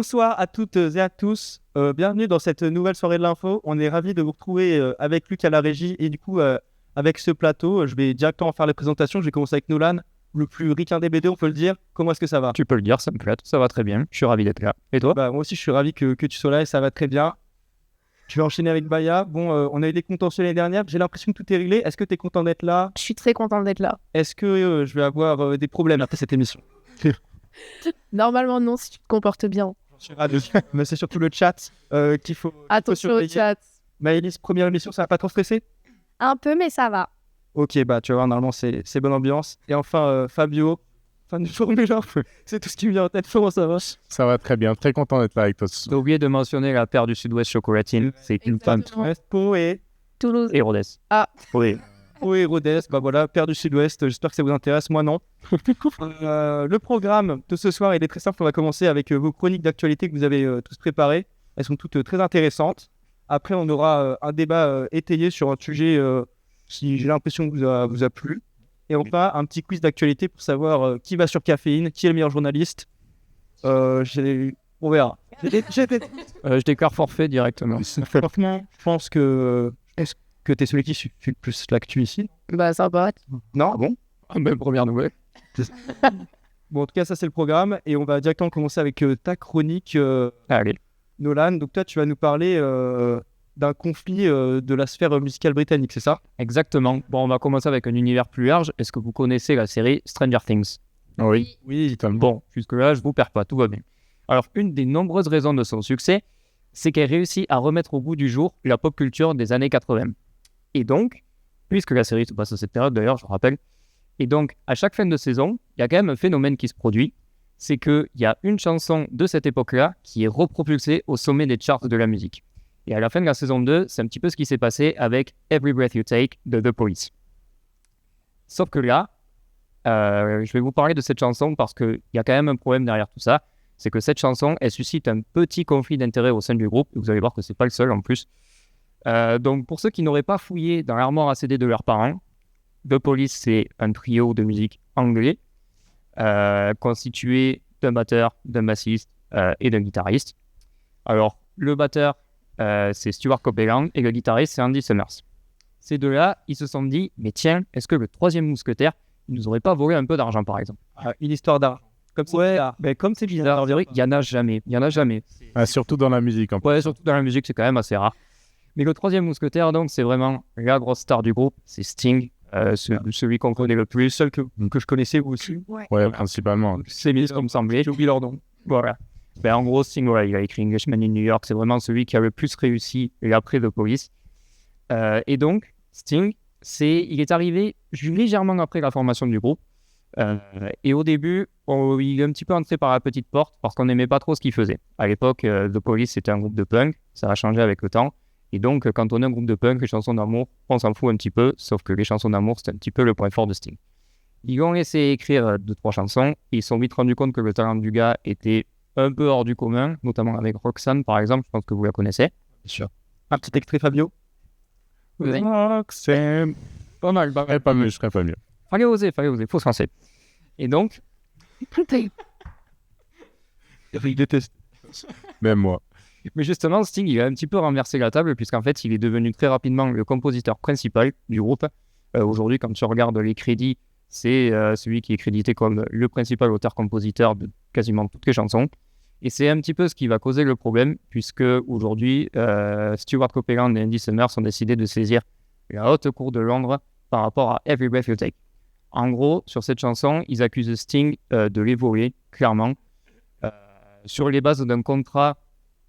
Bonsoir à toutes et à tous. Bienvenue dans cette nouvelle soirée de l'info. On est ravis de vous retrouver avec Luc à la régie et du coup avec ce plateau. Je vais directement faire les présentations. Je vais commencer avec Nolan, le plus ricain des BD, on peut le dire. Comment est-ce que ça va? Tu peux le dire, ça me plaît, ça va très bien. Je suis ravi d'être là. Et toi? Moi aussi, je suis ravi que tu sois là et ça va très bien. Tu vas enchaîner avec Baya. On a eu des contentieux l'année dernière. J'ai l'impression que tout est réglé. Est-ce que tu es content d'être là? Je suis très contente d'être là. Est-ce que je vais avoir des problèmes après cette émission? Normalement, non, si tu te comportes bien. J'en suis ravi. Mais c'est surtout le chat qu'il faut. Attention au chat. Maëlys, première émission, ça va pas trop stresser? Un peu, mais ça va. Ok, tu vas voir, normalement, c'est bonne ambiance. Et enfin, Fabio, fan du Formule 1, c'est tout ce qui me vient en tête. Comment ça va? Ça va très bien, très content d'être là avec toi. T'as oublié de mentionner la paire du Sud-Ouest Chocolatine. C'est une femme. Pau et Toulouse. Et Rodez. Ah. Oui. Pau et Rodez, voilà, paire du Sud-Ouest. J'espère que ça vous intéresse, moi non. Le programme de ce soir, il est très simple. On va commencer avec vos chroniques d'actualité que vous avez tous préparées. Elles sont toutes très intéressantes. Après, on aura un débat étayé sur un sujet qui, j'ai l'impression, vous a plu. Et enfin, un petit quiz d'actualité pour savoir qui va sur Caféine, qui est le meilleur journaliste. On verra. Je déclare forfait directement. Franchement, je pense que tu es celui qui suit le plus l'actu ici. Sympa. Non? Bon. Même première nouvelle. Bon, en tout cas, ça, c'est le programme. Et on va directement commencer avec ta chronique, Allez. Nolan. Donc, toi, tu vas nous parler d'un conflit de la sphère musicale britannique, c'est ça? Exactement. Bon, on va commencer avec un univers plus large. Est-ce que vous connaissez la série Stranger Things? Oui. Bon, jusque-là, je vous perds pas, tout va bien. Alors, une des nombreuses raisons de son succès, c'est qu'elle réussit à remettre au goût du jour la pop culture des années 80. Et donc, puisque la série se passe à cette période, d'ailleurs, je rappelle, et donc, à chaque fin de saison, il y a quand même un phénomène qui se produit, c'est qu'il y a une chanson de cette époque-là qui est repropulsée au sommet des charts de la musique. Et à la fin de la saison 2, c'est un petit peu ce qui s'est passé avec Every Breath You Take de The Police. Sauf que là, je vais vous parler de cette chanson parce qu'il y a quand même un problème derrière tout ça. C'est que cette chanson, elle suscite un petit conflit d'intérêt au sein du groupe. Et vous allez voir que c'est pas le seul en plus. Donc pour ceux qui n'auraient pas fouillé dans l'armoire à CD de leurs parents, The Police, c'est un trio de musique anglais constitué d'un batteur, d'un bassiste et d'un guitariste. Alors le batteur, c'est Stuart Copeland et le guitariste, c'est Andy Summers. Ces deux-là, ils se sont dit, mais tiens, est-ce que le troisième mousquetaire, il nous aurait pas volé un peu d'argent par exemple? Une histoire d'argent. Comme c'est bizarre. Il y en a jamais. Surtout dans la musique. En plus. Ouais, surtout dans la musique, c'est quand même assez rare. Mais le troisième mousquetaire, donc, c'est vraiment la grosse star du groupe, c'est Sting, celui qu'on connaît le plus, seul que je connaissais vous aussi. Ouais, principalement. C'est bien ce qu'on me semblait. J'ai oublié leur nom. Voilà. En gros, Sting, il a écrit Englishman in New York, c'est vraiment celui qui a le plus réussi et après The Police. Et donc, Sting, il est arrivé légèrement après la formation du groupe. Et au début, il est un petit peu entré par la petite porte parce qu'on n'aimait pas trop ce qu'il faisait. À l'époque, The Police, c'était un groupe de punk, ça a changé avec le temps. Et donc, quand on est un groupe de punk, les chansons d'amour, on s'en fout un petit peu, sauf que les chansons d'amour, c'est un petit peu le point fort de Sting. Ils ont laissé écrire 2-3 chansons, et ils se sont vite rendus compte que le talent du gars était un peu hors du commun, notamment avec Roxanne, par exemple, je pense que vous la connaissez. Bien sûr. Un petit extrait, Fabio. Roxanne. Pas mal. Je serais pas mieux. Fallait oser, faut se lancer. Et donc... Il déteste. Même moi. Mais justement, Sting, il a un petit peu renversé la table, puisqu'en fait, il est devenu très rapidement le compositeur principal du groupe. Aujourd'hui, quand tu regardes les crédits, c'est celui qui est crédité comme le principal auteur-compositeur de quasiment toutes les chansons. Et c'est un petit peu ce qui va causer le problème, puisque aujourd'hui, Stuart Copeland et Andy Summers ont décidé de saisir la haute cour de Londres par rapport à Every Breath You Take. En gros, sur cette chanson, ils accusent Sting de les voler, clairement, sur les bases d'un contrat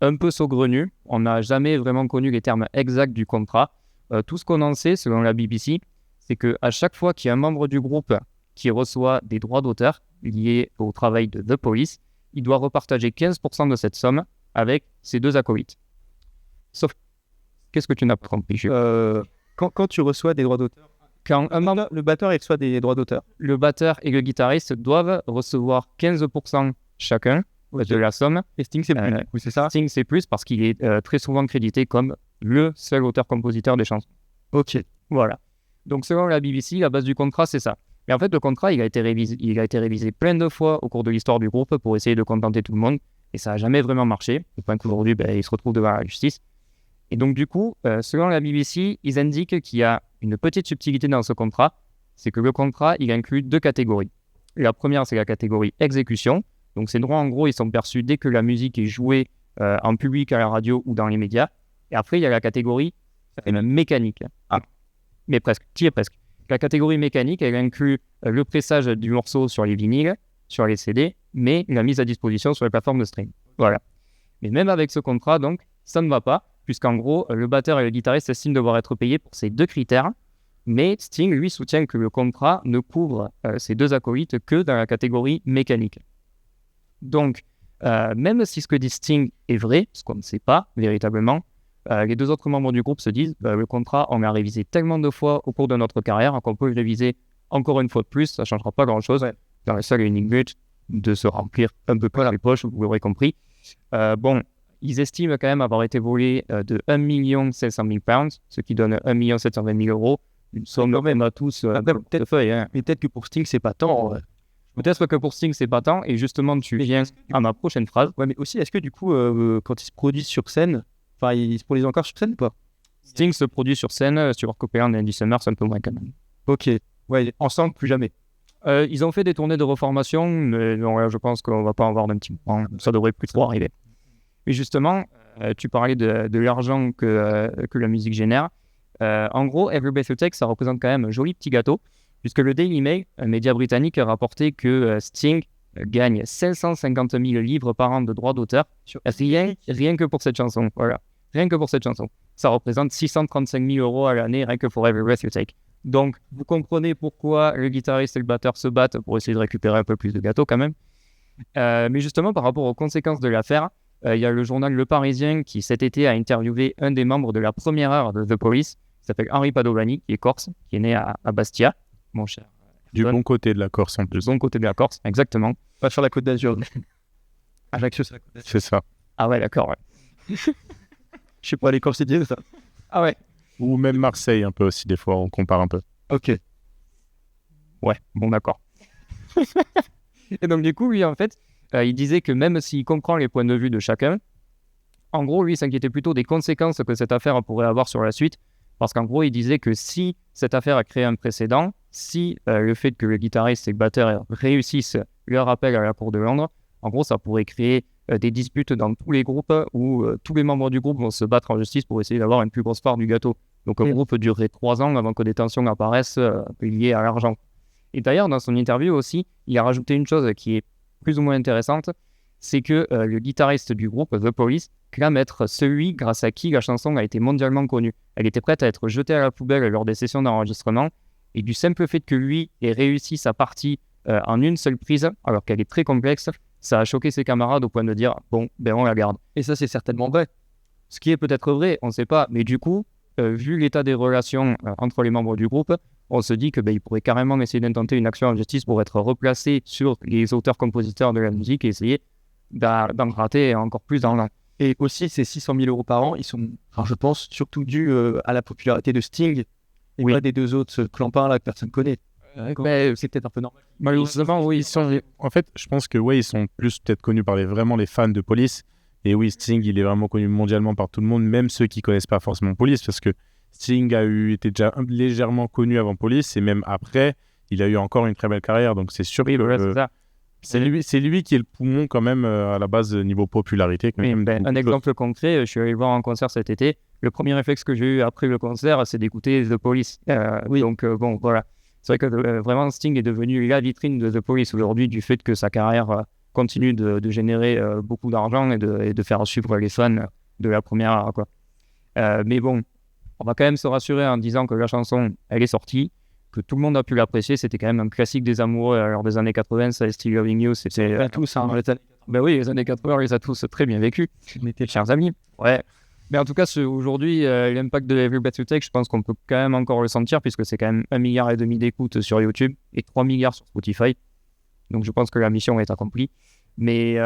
un peu saugrenu. On n'a jamais vraiment connu les termes exacts du contrat. Tout ce qu'on en sait, selon la BBC, c'est qu'à chaque fois qu'il y a un membre du groupe qui reçoit des droits d'auteur liés au travail de The Police, il doit repartager 15% de cette somme avec ses deux acolytes. Sauf, qu'est-ce que tu n'as pas compris? Quand tu reçois des droits d'auteur, le batteur il reçoit des droits d'auteur. Le batteur et le guitariste doivent recevoir 15% chacun de la somme. Et Sting, c'est plus. Oui, c'est ça. Sting, c'est plus parce qu'il est très souvent crédité comme le seul auteur-compositeur des chansons. Ok. Voilà. Donc, selon la BBC, la base du contrat, c'est ça. Mais en fait, le contrat, il a été révisé plein de fois au cours de l'histoire du groupe pour essayer de contenter tout le monde. et ça n'a jamais vraiment marché, au point qu'aujourd'hui, il se retrouve devant la justice. Et donc, du coup, selon la BBC, ils indiquent qu'il y a une petite subtilité dans ce contrat, c'est que le contrat, il inclut 2 catégories. La première, c'est la catégorie exécution. Donc, ces droits, en gros, ils sont perçus dès que la musique est jouée en public, à la radio ou dans les médias. Et après, il y a la catégorie mécanique. Mais presque, tu y es presque. La catégorie mécanique, elle inclut le pressage du morceau sur les vinyles, sur les CD, mais la mise à disposition sur les plateformes de stream. Voilà. Mais même avec ce contrat, donc, ça ne va pas, puisqu'en gros, le batteur et le guitariste estiment devoir être payés pour ces 2 critères, mais Sting, lui, soutient que le contrat ne couvre ces 2 acolytes que dans la catégorie mécanique. Donc, même si ce que dit Sting est vrai, ce qu'on ne sait pas véritablement, les 2 autres membres du groupe se disent le contrat, on l'a révisé tellement de fois au cours de notre carrière qu'on peut le réviser encore une fois de plus, ça ne changera pas grand-chose. Ouais. Dans le seul et unique but de se remplir un peu plus les poches, vous l'aurez compris. Ils estiment quand même avoir été volés de 1 500 000 pounds, ce qui donne 1 720 000 euros. Une somme même à tous peut-être feuille. Hein. Mais peut-être que pour Sting, c'est pas tant. Ouais. Peut-être que pour Sting, c'est pas tant. Et justement, tu viens à ma prochaine phrase. Ouais, mais aussi, est-ce que du coup, quand ils se produisent sur scène, enfin, ils se produisent encore sur scène ou pas? Sting se produit sur scène, sur Copenhagen et Andy Summers, un peu moins quand même. Ok. Ouais, ensemble, plus jamais. Ils ont fait des tournées de reformation, mais non, je pense qu'on va pas en voir d'un petit moment. Ça devrait plus trop arriver. Mais justement, tu parlais de l'argent que la musique génère. En gros, Every Breath You Take, ça représente quand même un joli petit gâteau, puisque le Daily Mail, un média britannique, a rapporté que Sting gagne 550 000 livres par an de droits d'auteur, rien que pour cette chanson. Voilà. Rien que pour cette chanson. Ça représente 635 000 euros à l'année, rien que pour Every Breath You Take. Donc, vous comprenez pourquoi le guitariste et le batteur se battent pour essayer de récupérer un peu plus de gâteau quand même. Mais justement, par rapport aux conséquences de l'affaire, il y a le journal Le Parisien qui, cet été, a interviewé un des membres de la première heure de The Police, qui s'appelle Henri Padovani, qui est corse, qui est né à Bastia, mon cher. Du bon côté de la Corse en plus. Du bon côté de la Corse, exactement. Pas sur la Côte d'Azur. Ajaccio, c'est la Côte d'Azur. C'est ça. Ah ouais, d'accord, ouais. Je sais pas, les Corsidiens, ça. Ah ouais. Ou même Marseille, un peu aussi, des fois, on compare un peu. Ok. Ouais, bon, d'accord. Et donc, du coup, lui, en fait, il disait que même s'il comprend les points de vue de chacun, en gros, lui, il s'inquiétait plutôt des conséquences que cette affaire pourrait avoir sur la suite. Parce qu'en gros, il disait que si cette affaire a créé un précédent, si le fait que le guitariste et le batteur réussissent leur appel à la Cour de Londres, en gros, ça pourrait créer des disputes dans tous les groupes où tous les membres du groupe vont se battre en justice pour essayer d'avoir une plus grosse part du gâteau. Donc, un groupe durerait 3 ans avant que des tensions apparaissent liées à l'argent. Et d'ailleurs, dans son interview aussi, il a rajouté une chose qui est plus ou moins intéressante, c'est que le guitariste du groupe, The Police, clame être celui grâce à qui la chanson a été mondialement connue. Elle était prête à être jetée à la poubelle lors des sessions d'enregistrement, et du simple fait que lui ait réussi sa partie en une seule prise, alors qu'elle est très complexe, ça a choqué ses camarades au point de dire « bon, on la garde ». Et ça, c'est certainement vrai. Ce qui est peut-être vrai, on ne sait pas, mais du coup, vu l'état des relations entre les membres du groupe, on se dit que il pourrait carrément essayer d'intenter une action en justice pour être replacé sur les auteurs-compositeurs de la musique et essayer d'en gratter encore plus dans l'an. Et aussi, ces 600 000 euros par an, ils sont, je pense, surtout dus à la popularité de Sting et pas des 2 autres clampins là que personne connaît. C'est peut-être un peu normal. Malheureusement, oui. En fait, je pense que ils sont plus peut-être connus par vraiment les fans de Police. Et oui, Sting, il est vraiment connu mondialement par tout le monde, même ceux qui connaissent pas forcément Police, parce que Sting été déjà légèrement connu avant Police, et même après, il a eu encore une très belle carrière. Donc c'est sûr que c'est lui qui est le poumon quand même à la base niveau popularité. Un exemple concret, je suis allé voir un concert cet été. Le premier réflexe que j'ai eu après le concert, c'est d'écouter The Police. Donc voilà. C'est vrai que vraiment Sting est devenu la vitrine de The Police aujourd'hui du fait que sa carrière continue de générer beaucoup d'argent et de faire suivre les fans de la première heure, quoi. Mais bon, on va quand même se rassurer en disant que la chanson, elle est sortie, que tout le monde a pu l'apprécier. C'était quand même un classique des amoureux lors des années 80, ça, Still Loving You. C'était tous, hein, les années 80, on les a tous très bien vécus, mes chers amis. Ouais. Mais en tout cas, aujourd'hui, l'impact de Every Breath You Take, je pense qu'on peut quand même encore le sentir, puisque c'est quand même 1,5 milliard d'écoutes sur YouTube et 3 milliards sur Spotify. Donc je pense que la mission est accomplie. Mais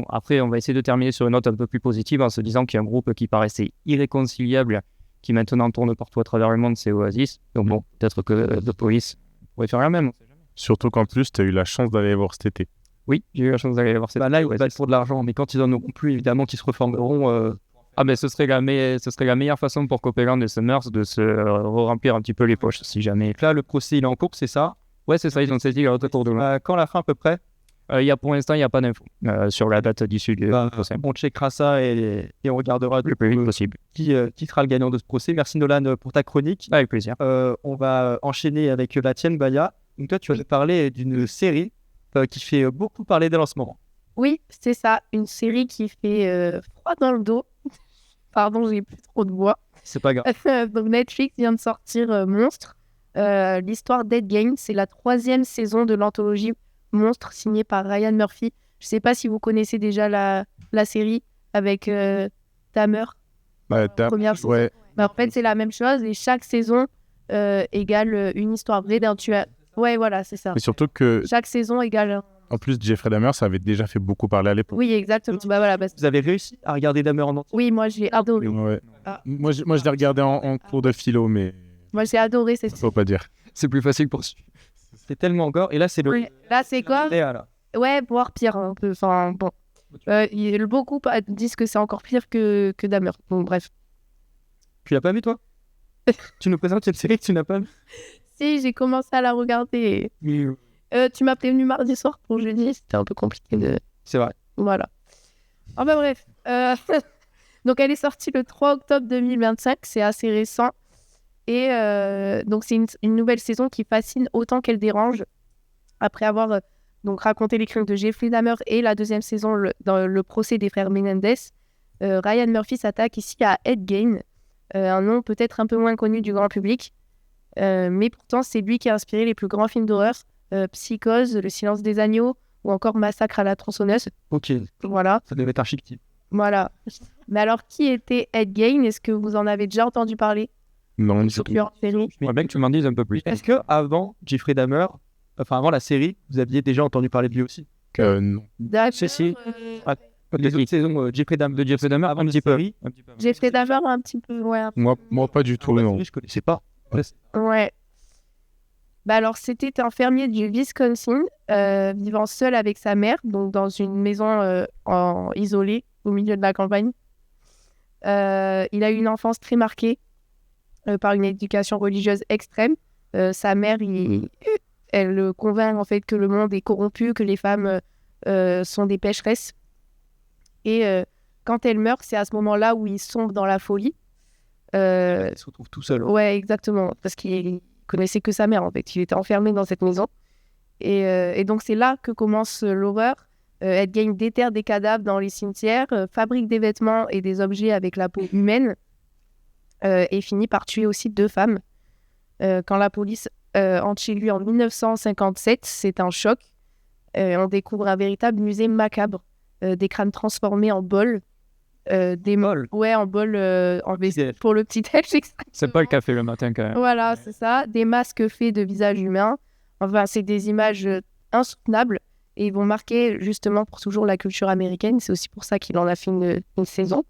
après, on va essayer de terminer sur une note un peu plus positive en se disant qu'il y a un groupe qui paraissait irréconciliable, qui maintenant tourne partout à travers le monde, c'est Oasis. Donc peut-être que The Police pourrait faire la même. Surtout qu'en plus, tu as eu la chance d'aller les voir cet été. Oui, j'ai eu la chance d'aller voir cette Bah là, ils ouais, battent pour de l'argent, mais quand ils en auront plus, évidemment, qu'ils se reformeront. Ah, mais ce serait la meilleure façon pour Copeland et Summers de se remplir un petit peu les poches, si jamais. Donc là, le procès, il est en cours, c'est ça. Ouais, c'est ça, ils ont saisi le retour de loin. Quand la fin, à peu près, Pour l'instant, il n'y a pas d'infos sur la date d'issue du procès. on checkera ça et on regardera Le plus vite possible. qui sera le gagnant de ce procès. Merci Nolan pour ta chronique. Avec plaisir. On va enchaîner avec la tienne, Baya. Donc toi, tu vas nous parler d'une série qui fait beaucoup parler d'elle en ce moment. Oui, c'est ça, une série qui fait froid dans le dos. Pardon, j'ai plus trop de voix. C'est pas grave. Donc Netflix vient de sortir Monstre. L'histoire d'Ed Gein, c'est la 3e saison de l'anthologie Monstre signée par Ryan Murphy. Je sais pas si vous connaissez déjà la série avec Dahmer. Première saison. Ouais. En fait, c'est la même chose et chaque saison égale une histoire vraie d'un tueur. Ouais, voilà, c'est ça. Mais surtout que, Chaque saison égale. en plus, Jeffrey Dahmer, ça avait déjà fait beaucoup parler à l'époque. Oui, exactement. Bah voilà. Vous avez réussi à regarder Dahmer en entier? Oui, moi j'ai adoré. Ouais. Ah. Moi, je l'ai regardé en cours de philo, mais Moi j'ai adoré cette série. faut pas dire. C'est plus facile pour suivre. C'est tellement gore. Et là, c'est le. Oui. Là, c'est quoi Léa, là. Ouais, voire pire un peu. Enfin, bon. Beaucoup disent que c'est encore pire que Dahmer. Bon, bref. Tu l'as pas vu, toi? Tu nous présentes une série que tu n'as pas vue? Si, j'ai commencé à la regarder. Tu m'as prévenu mardi soir pour jeudi. C'était un peu compliqué de. C'est vrai. Voilà. Ah bah bref. Donc elle est sortie le 3 octobre 2025. C'est assez récent. Et donc c'est une nouvelle saison qui fascine autant qu'elle dérange. Après avoir donc raconté les crimes de Jeffrey Dahmer et la 2e saison dans le procès des frères Menendez, Ryan Murphy s'attaque ici à Ed Gein, un nom peut-être un peu moins connu du grand public. Mais pourtant, c'est lui qui a inspiré les plus grands films d'horreur, Psychose, Le silence des agneaux ou encore Massacre à la tronçonneuse. Ok, Voilà, ça devait être archi-fictif. voilà. Mais alors, qui était Ed Gein? Est-ce que vous en avez déjà entendu parler? Non, du Sur tout. plusieurs séries. J'aimerais bien que tu m'en dises un peu plus. Est-ce que avant Jeffrey Dahmer, enfin avant la série, vous aviez déjà entendu parler de lui aussi? Non. D'accord. Si. Les autres saisons, Jeffrey Dahmer, avant un la petit peu. série, Jeffrey Dahmer un petit peu, ouais. Moi, pas du tout, la non. série, je connaissais pas. Ouais. Bah alors, c'était un fermier du Wisconsin, vivant seul avec sa mère, donc dans une maison isolée au milieu de la campagne. Il a eu une enfance très marquée par une éducation religieuse extrême. Sa mère, elle le convainc en fait que le monde est corrompu, que les femmes sont des pécheresses. Et quand elle meurt, c'est à ce moment-là où il sombre dans la folie. Il se retrouve tout seul. Ouais, exactement. Parce qu'il connaissait que sa mère, en fait. Il était enfermé dans cette maison. Et donc, c'est là que commence l'horreur. Ed Gein déterre des cadavres dans les cimetières, fabrique des vêtements et des objets avec la peau humaine et finit par tuer aussi 2 femmes. Quand la police entre chez lui en 1957, c'est un choc. On découvre un véritable musée macabre. Des crânes transformés en bols. Des Bol. Ouais, en bol Petit-déj. pour le petit-déj, exactement. C'est pas le café le matin quand même. Voilà, c'est ça. Des masques faits de visages humains. Enfin, c'est des images insoutenables et ils vont marquer justement pour toujours la culture américaine. C'est aussi pour ça qu'il en a fait une saison.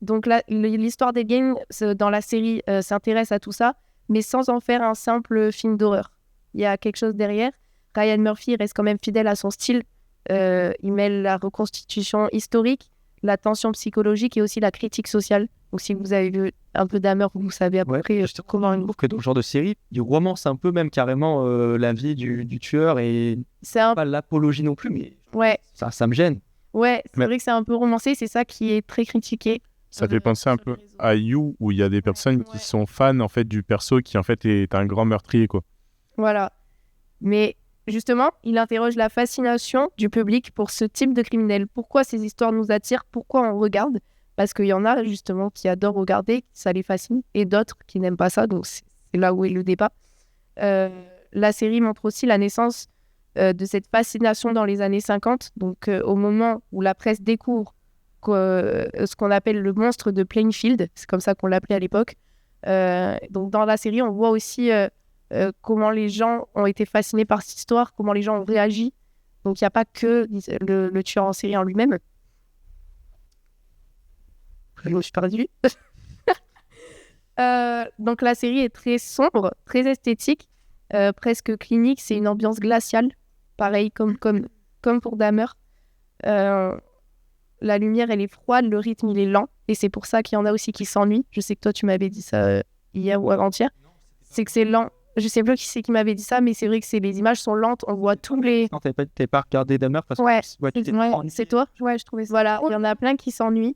Donc là, l'histoire des games dans la série s'intéresse à tout ça, mais sans en faire un simple film d'horreur. Il y a quelque chose derrière. Ryan Murphy reste quand même fidèle à son style. Il mêle la reconstitution historique, la tension psychologique et aussi la critique sociale. Donc si vous avez vu un peu Dahmer, vous savez à peu près comment Je trouve que dans ce genre de série, il romance un peu même carrément la vie du tueur et c'est un... pas l'apologie non plus, mais Ouais, ça me gêne. ouais, c'est Mais- vrai que c'est un peu romancé, c'est ça qui est très critiqué. Ça fait penser un peu à You, où il y a des personnes qui Ouais. sont fans en fait du perso qui en fait est un grand meurtrier, quoi. Voilà. Mais justement, il interroge la fascination du public pour ce type de criminel. Pourquoi ces histoires nous attirent? Pourquoi on regarde? Parce qu'il y en a justement qui adorent regarder, ça les fascine, et d'autres qui n'aiment pas ça, donc c'est là où est le débat. La série montre aussi la naissance de cette fascination dans les années 50, donc au moment où la presse découvre ce qu'on appelle le monstre de Plainfield, c'est comme ça qu'on l'appelait à l'époque. Donc dans la série, on voit aussi comment les gens ont été fascinés par cette histoire, comment les gens ont réagi. Donc il n'y a pas que le tueur en série en lui-même. Je me suis perdue. Donc la série est très sombre, très esthétique, presque clinique. C'est une ambiance glaciale. pareil, comme pour Dahmer. La lumière, elle est froide, le rythme, il est lent. Et c'est pour ça qu'il y en a aussi qui s'ennuient. Je sais que toi, tu m'avais dit ça hier ou avant-hier. C'est que c'est lent. Je sais plus qui c'est qui m'avait dit ça, mais c'est vrai que les images sont lentes. On voit tous les... Non, t'avais pas regardé Dahmer parce que... Ouais, tu t'es c'est toi. Ouais, je trouvais ça. Voilà, il y en a plein qui s'ennuient.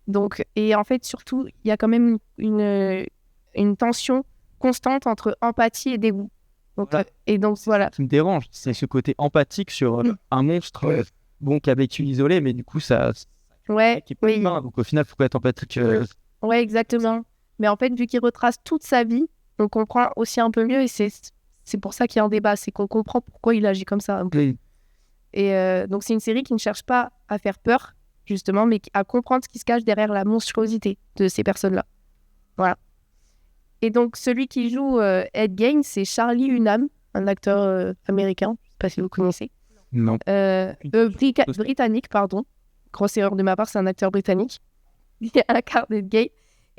Donc, et en fait, surtout, il y a quand même une tension constante entre empathie et dégoût. Donc, Voilà. et donc, voilà. Ce qui me dérange, c'est ce côté empathique sur un monstre qui a vécu isolé, mais du coup, ça... Ouais, qui est pas oui. humain. Donc au final, il faut être empathique. Ouais, exactement. Mais en fait, vu qu'il retrace toute sa vie, on comprend aussi un peu mieux. Et c'est pour ça qu'il y a un débat. C'est qu'on comprend pourquoi il agit comme ça. Et donc, c'est une série qui ne cherche pas à faire peur, justement, mais à comprendre ce qui se cache derrière la monstruosité de ces personnes-là. Voilà. Et donc, celui qui joue Ed Gein, c'est Charlie Hunnam, un acteur américain. Je ne sais pas si vous connaissez. Non. Britannique, pardon. Grosse erreur de ma part, c'est un acteur britannique. Il incarne Ed Gein.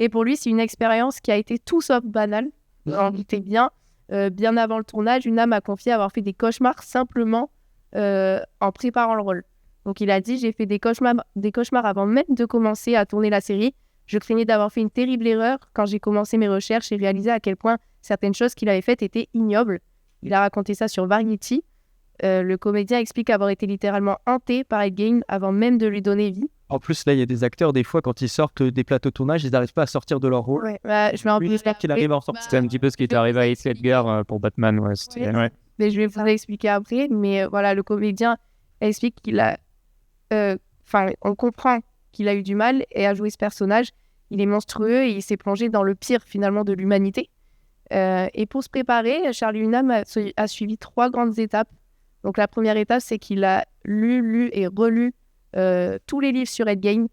Et pour lui, c'est une expérience qui a été tout sauf banale. On était bien avant le tournage. Hunnam a confié avoir fait des cauchemars simplement en préparant le rôle. Donc il a dit, j'ai fait des cauchemars avant même de commencer à tourner la série. Je craignais d'avoir fait une terrible erreur quand j'ai commencé mes recherches et réalisé à quel point certaines choses qu'il avait faites étaient ignobles. Il a raconté ça sur Variety. Le comédien explique avoir été littéralement hanté par Ed Gein avant même de lui donner vie. En plus, là, il y a des acteurs, des fois, quand ils sortent des plateaux de tournage, ils n'arrivent pas à sortir de leur rôle. Ouais. Je vais un peu... Lui, j'espère qu'il arrive à en sortir. C'était un petit peu ce qui est arrivé à Heath Ledger pour Batman. Ouais, c'était... Ouais. Mais je vais vous l'expliquer après. Mais voilà, le comédien explique qu'il a... on comprend qu'il a eu du mal à jouer ce personnage. Il est monstrueux et il s'est plongé dans le pire, finalement, de l'humanité. Et pour se préparer, Charlie Hunnam a suivi 3 grandes étapes. Donc, la première étape, c'est qu'il a lu et relu tous les livres sur Ed Gein,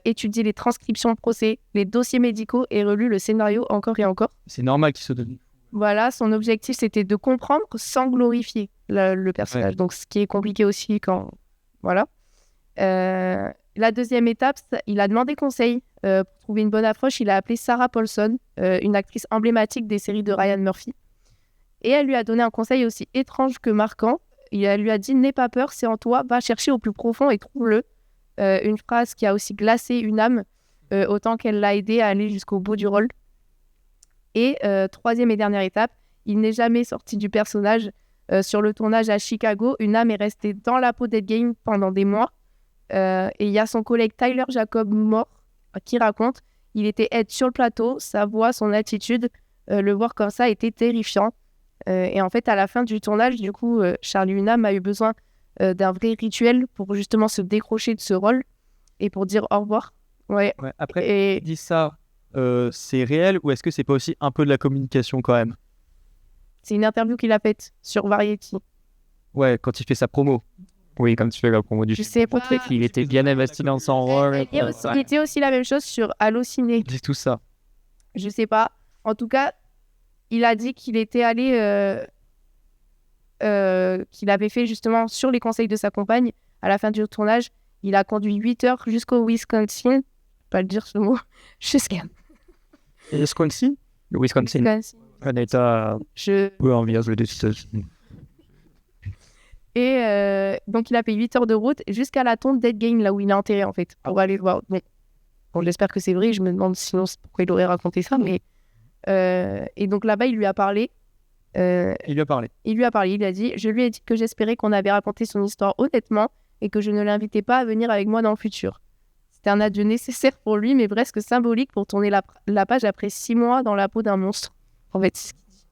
étudié les transcriptions de procès, les dossiers médicaux et relu le scénario encore et encore. C'est normal qu'il se donne. Voilà, son objectif, c'était de comprendre sans glorifier le personnage. Ouais. Donc, ce qui est compliqué aussi quand... Voilà. La deuxième étape, il a demandé conseil pour trouver une bonne approche. Il a appelé Sarah Paulson, une actrice emblématique des séries de Ryan Murphy. Et elle lui a donné un conseil aussi étrange que marquant. Elle lui a dit « N'aie pas peur, c'est en toi, va chercher au plus profond et trouve-le ». Une phrase qui a aussi glacé Hunnam, autant qu'elle l'a aidé à aller jusqu'au bout du rôle. Et troisième et dernière étape, il n'est jamais sorti du personnage. Sur le tournage à Chicago, Hunnam est resté dans la peau d'Ed Gein pendant des mois. Et il y a son collègue Tyler Jacob Moore qui raconte « Il était Ed sur le plateau, sa voix, son attitude, le voir comme ça était terrifiant ». Et en fait, à la fin du tournage, du coup, Charlie Hunnam a eu besoin d'un vrai rituel pour justement se décrocher de ce rôle et pour dire au revoir. Ouais. Après, il dit ça, c'est réel ou est-ce que c'est pas aussi un peu de la communication quand même? C'est une interview qu'il a faite sur Variety. Ouais, quand il fait sa promo. Oui, comme tu fais la promo du film. Je sais pas. Il était bien investi dans son rôle. Il était aussi la même chose sur Allociné. C'est tout ça. Je sais pas. En tout cas, il a dit qu'il était allé... qu'il avait fait justement sur les conseils de sa compagne. À la fin du tournage, il a conduit 8 heures jusqu'au Wisconsin. Je ne peux pas le dire ce mot. Jusqu'à... Wisconsin? Le Wisconsin. Un état peu enviable de États-Unis. Et donc, il a fait 8 heures de route jusqu'à la tombe d'Ed Gein, là où il est enterré, en fait, pour aller le voir. Bon, j'espère que c'est vrai. Je me demande sinon pourquoi il aurait raconté ça. Mais... et donc, là-bas, il lui a parlé. Il lui a parlé. Il a dit « Je lui ai dit que j'espérais qu'on avait raconté son histoire honnêtement et que je ne l'invitais pas à venir avec moi dans le futur. C'était un adieu nécessaire pour lui, mais presque symbolique pour tourner la page après 6 mois dans la peau d'un monstre. » En fait, c'est ce qu'il dit.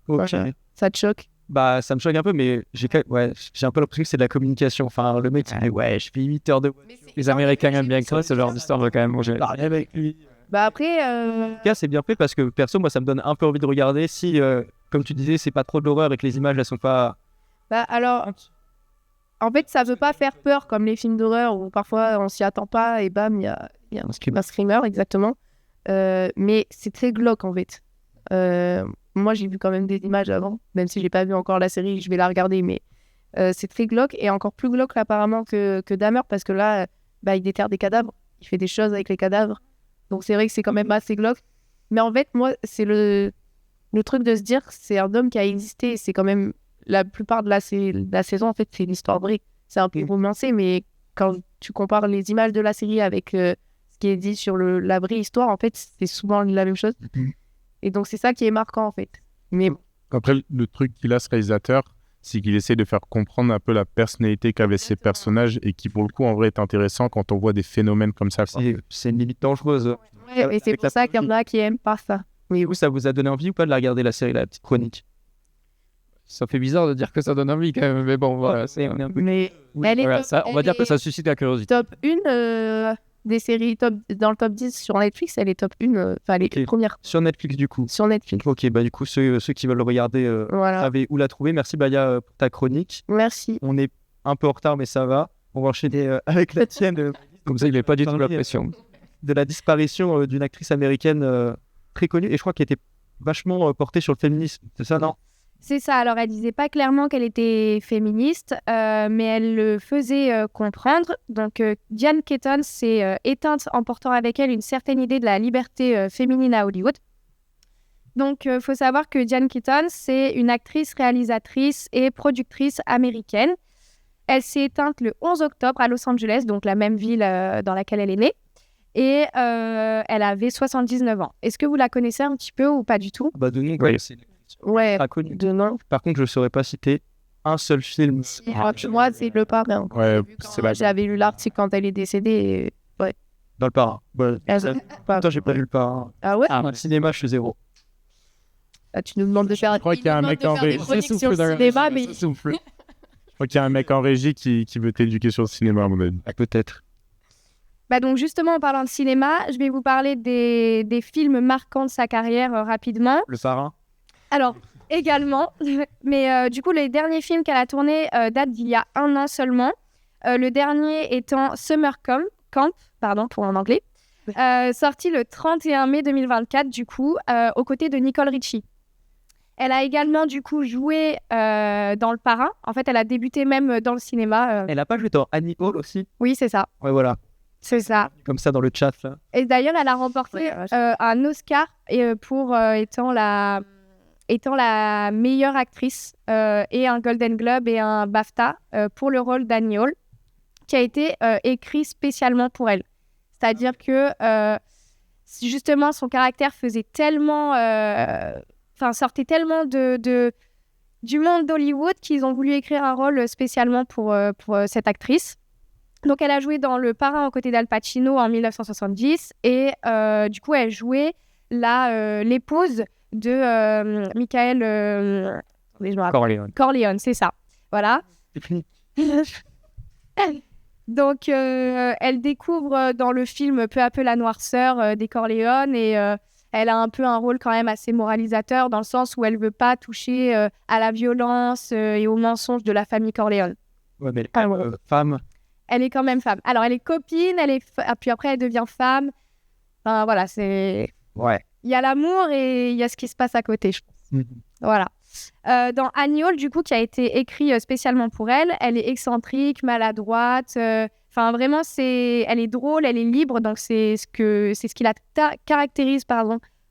Ok. Voilà. Ça te choque? Bah, ça me choque un peu, mais j'ai un peu l'impression que c'est de la communication. Enfin, le mec, je fais 8 heures de voiture. Les Américains aiment bien que ça, ce genre d'histoire va quand même manger. Avec lui. Bah après... En tout cas, c'est bien fait parce que perso, moi, ça me donne un peu envie de regarder si, comme tu disais, c'est pas trop de l'horreur et que les images, elles sont pas... Bah alors, en fait, ça veut pas faire peur comme les films d'horreur où parfois on s'y attend pas et bam, il y a un screamer, exactement. Mais c'est très glauque en fait. Moi, j'ai vu quand même des images avant, même si j'ai pas vu encore la série, je vais la regarder, mais c'est très glauque et encore plus glauque apparemment que Dahmer parce que là, il déterre des cadavres, il fait des choses avec les cadavres. Donc c'est vrai que c'est quand même assez glauque. Mais en fait, moi, c'est le le truc de se dire c'est un homme qui a existé, et c'est quand même la plupart de la saison, en fait, c'est une histoire vraie. C'est un peu romancé, mais quand tu compares les images de la série avec ce qui est dit sur la vraie histoire, en fait, c'est souvent la même chose. Et donc, c'est ça qui est marquant, en fait. Mais Après, le truc qu'il a, ce réalisateur, c'est qu'il essaie de faire comprendre un peu la personnalité qu'avaient ces personnages et qui, pour le coup, en vrai, est intéressant quand on voit des phénomènes comme ça. Quoi. C'est une limite dangereuse. et c'est pour ça qu'il y en a qui aiment pas ça. Oui, vous, ça vous a donné envie ou pas de la regarder, la série, la petite chronique? Ça fait bizarre de dire que ça donne envie quand même, mais bon, voilà. On est un peu... Mais elle est Voilà, top, on va dire que ça suscite la curiosité. top 1 des séries dans le top 10 sur Netflix, elle est top 1, enfin, elle est Ok. première Sur Netflix, du coup. sur Netflix. Ok, bah du coup, ceux qui veulent le regarder Voilà. savent où la trouver. Merci, Baya, pour ta chronique. Merci. On est un peu en retard, mais ça va. On va enchaîner avec la tienne. Comme ça, il n'est pas du tout la Parler, pression. de la disparition d'une actrice américaine très connue, et je crois qu'elle était vachement portée sur le féminisme. C'est ça, non? C'est ça, alors elle disait pas clairement qu'elle était féministe, mais elle le faisait comprendre. Donc Diane Keaton s'est éteinte en portant avec elle une certaine idée de la liberté féminine à Hollywood. Donc il faut savoir que Diane Keaton, c'est une actrice, réalisatrice et productrice américaine. Elle s'est éteinte le 11 octobre à Los Angeles, donc la même ville dans laquelle elle est née. Et elle avait 79 ans. Est-ce que vous la connaissez un petit peu ou pas du tout? Bah, de nom, Oui. c'est Ouais, pas connu. de nom. Par contre, je ne saurais pas citer un seul film. Moi, c'est Le Parrain. Ouais, C'est vrai, j'avais lu l'article quand elle est décédée. Dans le Parrain. Ouais. Attends, j'ai pas lu le Parrain. Ah ouais? Le cinéma, je suis zéro. Ah, tu nous demandes de faire. Je crois qu'il y a un mec en régie. Cinéma, mais Je crois qu'il y a un mec en régie qui veut t'éduquer sur le cinéma, à mon avis. Peut-être. Bah donc justement, en parlant de cinéma, je vais vous parler des films marquants de sa carrière rapidement. Le Parrain. Alors, également, mais du coup, les derniers films qu'elle a tournés datent d'il y a 1 an seulement. Le dernier étant Summer Camp, pour en anglais, sorti le 31 mai 2024, du coup, aux côtés de Nicole Richie. Elle a également, du coup, joué dans Le Parrain. En fait, elle a débuté même dans le cinéma. Elle a pas joué dans Annie Hall aussi? Oui, c'est ça. Ouais, voilà. C'est ça. Comme ça dans le chat, là. Et d'ailleurs, elle a remporté un Oscar pour étant la meilleure actrice et un Golden Globe et un BAFTA pour le rôle d'Annie Hall, qui a été écrit spécialement pour elle. C'est-à-dire que justement, son caractère faisait tellement, sortait tellement du monde d'Hollywood qu'ils ont voulu écrire un rôle spécialement pour cette actrice. Donc, elle a joué dans Le Parrain aux côtés d'Al Pacino en 1970 et du coup, elle jouait l'épouse de Michael Corleone, c'est ça. Voilà. C'est fini. Donc, elle découvre dans le film peu à peu la noirceur des Corleone et elle a un peu un rôle quand même assez moralisateur dans le sens où elle ne veut pas toucher à la violence et aux mensonges de la famille Corleone. Ouais, mais femme. Elle est quand même femme. Alors, elle est copine, puis après, elle devient femme. Enfin, voilà, c'est... Ouais. Il y a l'amour et il y a ce qui se passe à côté, je pense. Voilà. Dans Annie Hall, du coup, qui a été écrit spécialement pour elle, elle est excentrique, maladroite. Enfin, vraiment, elle est drôle, elle est libre. Donc, c'est ce qui la caractérise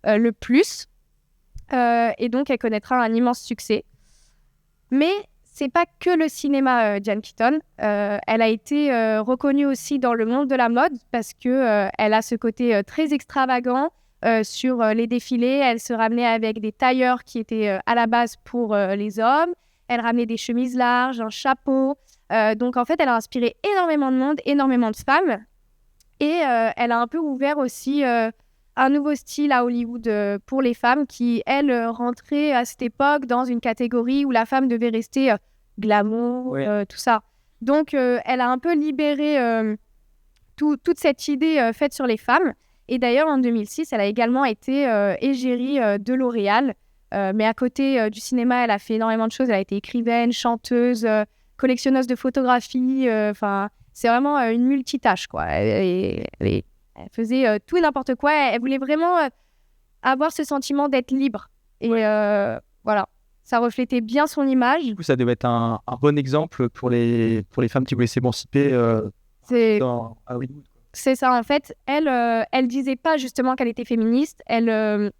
le plus. Et donc, elle connaîtra un immense succès. Mais c'est pas que le cinéma, Diane Keaton. Elle a été reconnue aussi dans le monde de la mode parce que elle a ce côté très extravagant. Sur les défilés, elle se ramenait avec des tailleurs qui étaient à la base pour les hommes. Elle ramenait des chemises larges, un chapeau. Donc, en fait, elle a inspiré énormément de monde, énormément de femmes. Et elle a un peu ouvert aussi un nouveau style à Hollywood pour les femmes qui, elles, rentraient à cette époque dans une catégorie où la femme devait rester glamour, tout ça. Donc, elle a un peu libéré toute cette idée faite sur les femmes. Et d'ailleurs, en 2006, elle a également été égérie de L'Oréal. Mais à côté du cinéma, elle a fait énormément de choses. Elle a été écrivaine, chanteuse, collectionneuse de photographies. C'est vraiment une multitâche, quoi. Elle faisait tout et n'importe quoi. Elle voulait vraiment avoir ce sentiment d'être libre. Et voilà, ça reflétait bien son image. Du coup, ça devait être un bon exemple pour les femmes qui voulaient s'émanciper à Hollywood. C'est ça, en fait. Elle disait pas justement qu'elle était féministe. Elle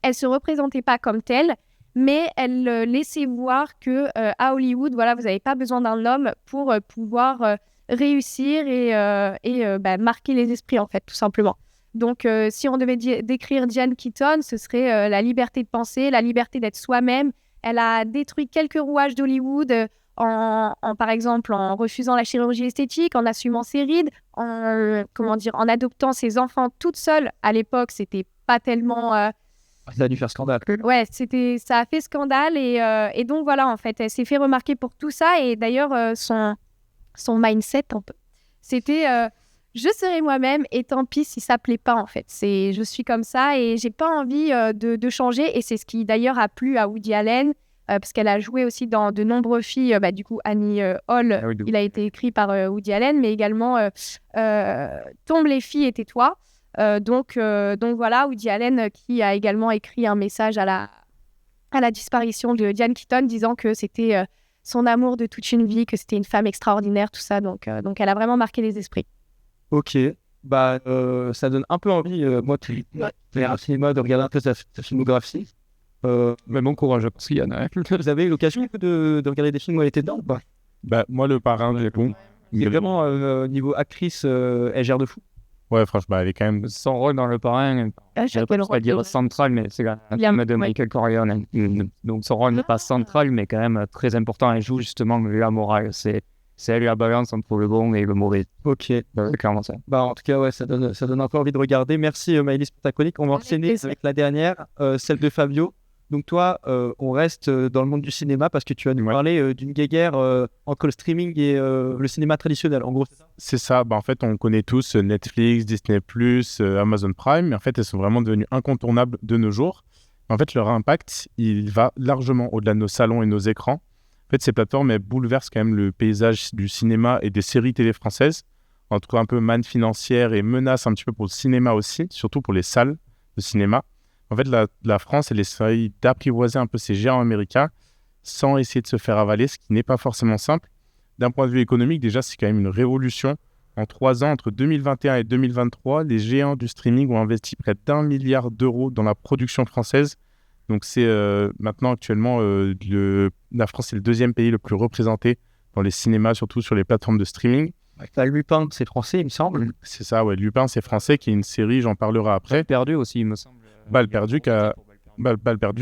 elle se représentait pas comme telle, mais elle laissait voir que à Hollywood, voilà, vous n'avez pas besoin d'un homme pour pouvoir réussir et marquer les esprits, en fait, tout simplement. Donc, si on devait décrire Diane Keaton, ce serait la liberté de penser, la liberté d'être soi-même. Elle a détruit quelques rouages d'Hollywood par exemple, en refusant la chirurgie esthétique, en assumant ses rides, en adoptant ses enfants toute seule. À l'époque, c'était pas tellement... Ça a dû faire scandale. Ouais, ça a fait scandale et donc voilà, en fait, elle s'est fait remarquer pour tout ça et d'ailleurs, son mindset, c'était je serai moi-même et tant pis si ça plaît pas, en fait. Je suis comme ça et j'ai pas envie de changer et c'est ce qui d'ailleurs a plu à Woody Allen parce qu'elle a joué aussi dans de nombreux films, du coup Annie Hall, il a été écrit par Woody Allen, mais également Tombe les filles et tais-toi. Donc voilà, Woody Allen qui a également écrit un message à la disparition de Diane Keaton disant que c'était son amour de toute une vie, que c'était une femme extraordinaire, tout ça. Donc elle a vraiment marqué les esprits. Ok, ça donne un peu envie, moi, de faire un cinéma, de regarder un peu sa filmographie. Mais bon courage, parce qu'il y en a. Vous avez eu l'occasion de regarder des films où elle était dedans ou pas? Moi, Le Parrain, j'ai bon. Mais vraiment, niveau actrice, elle gère de fou. Ouais, franchement, elle est quand même... Son rôle dans Le Parrain, je ne vais pas dire central, mais c'est un film de Michael Corleone. Donc son rôle n'est pas central, mais quand même très important. Elle joue justement la morale. C'est elle la balance entre le bon et le mauvais. Ok. C'est clairement ça. En tout cas, ouais, ça donne un peu envie de regarder. Merci Maëlys pour ta chronique. On va enchaîner avec la dernière, celle de Fabio. Donc toi, on reste dans le monde du cinéma parce que tu vas nous parler d'une guéguerre entre le streaming et le cinéma traditionnel. En gros, c'est ça? C'est ça. En fait, on connaît tous Netflix, Disney+, Amazon Prime. Mais en fait, elles sont vraiment devenues incontournables de nos jours. En fait, leur impact, il va largement au-delà de nos salons et nos écrans. En fait, ces plateformes, elles bouleversent quand même le paysage du cinéma et des séries télé françaises. On trouve un peu manne financière et menace un petit peu pour le cinéma aussi, surtout pour les salles de cinéma. En fait, la France, elle essaye d'apprivoiser un peu ces géants américains sans essayer de se faire avaler, ce qui n'est pas forcément simple. D'un point de vue économique, déjà, c'est quand même une révolution. En 3 ans, entre 2021 et 2023, les géants du streaming ont investi près d'1 milliard d'euros dans la production française. Donc, c'est maintenant, actuellement, la France est le 2e pays le plus représenté dans les cinémas, surtout sur les plateformes de streaming. Lupin, c'est français, il me semble. C'est ça, ouais. Lupin, c'est français, qui est une série, j'en parlerai après. Perdu aussi, il me semble. Balle perdue,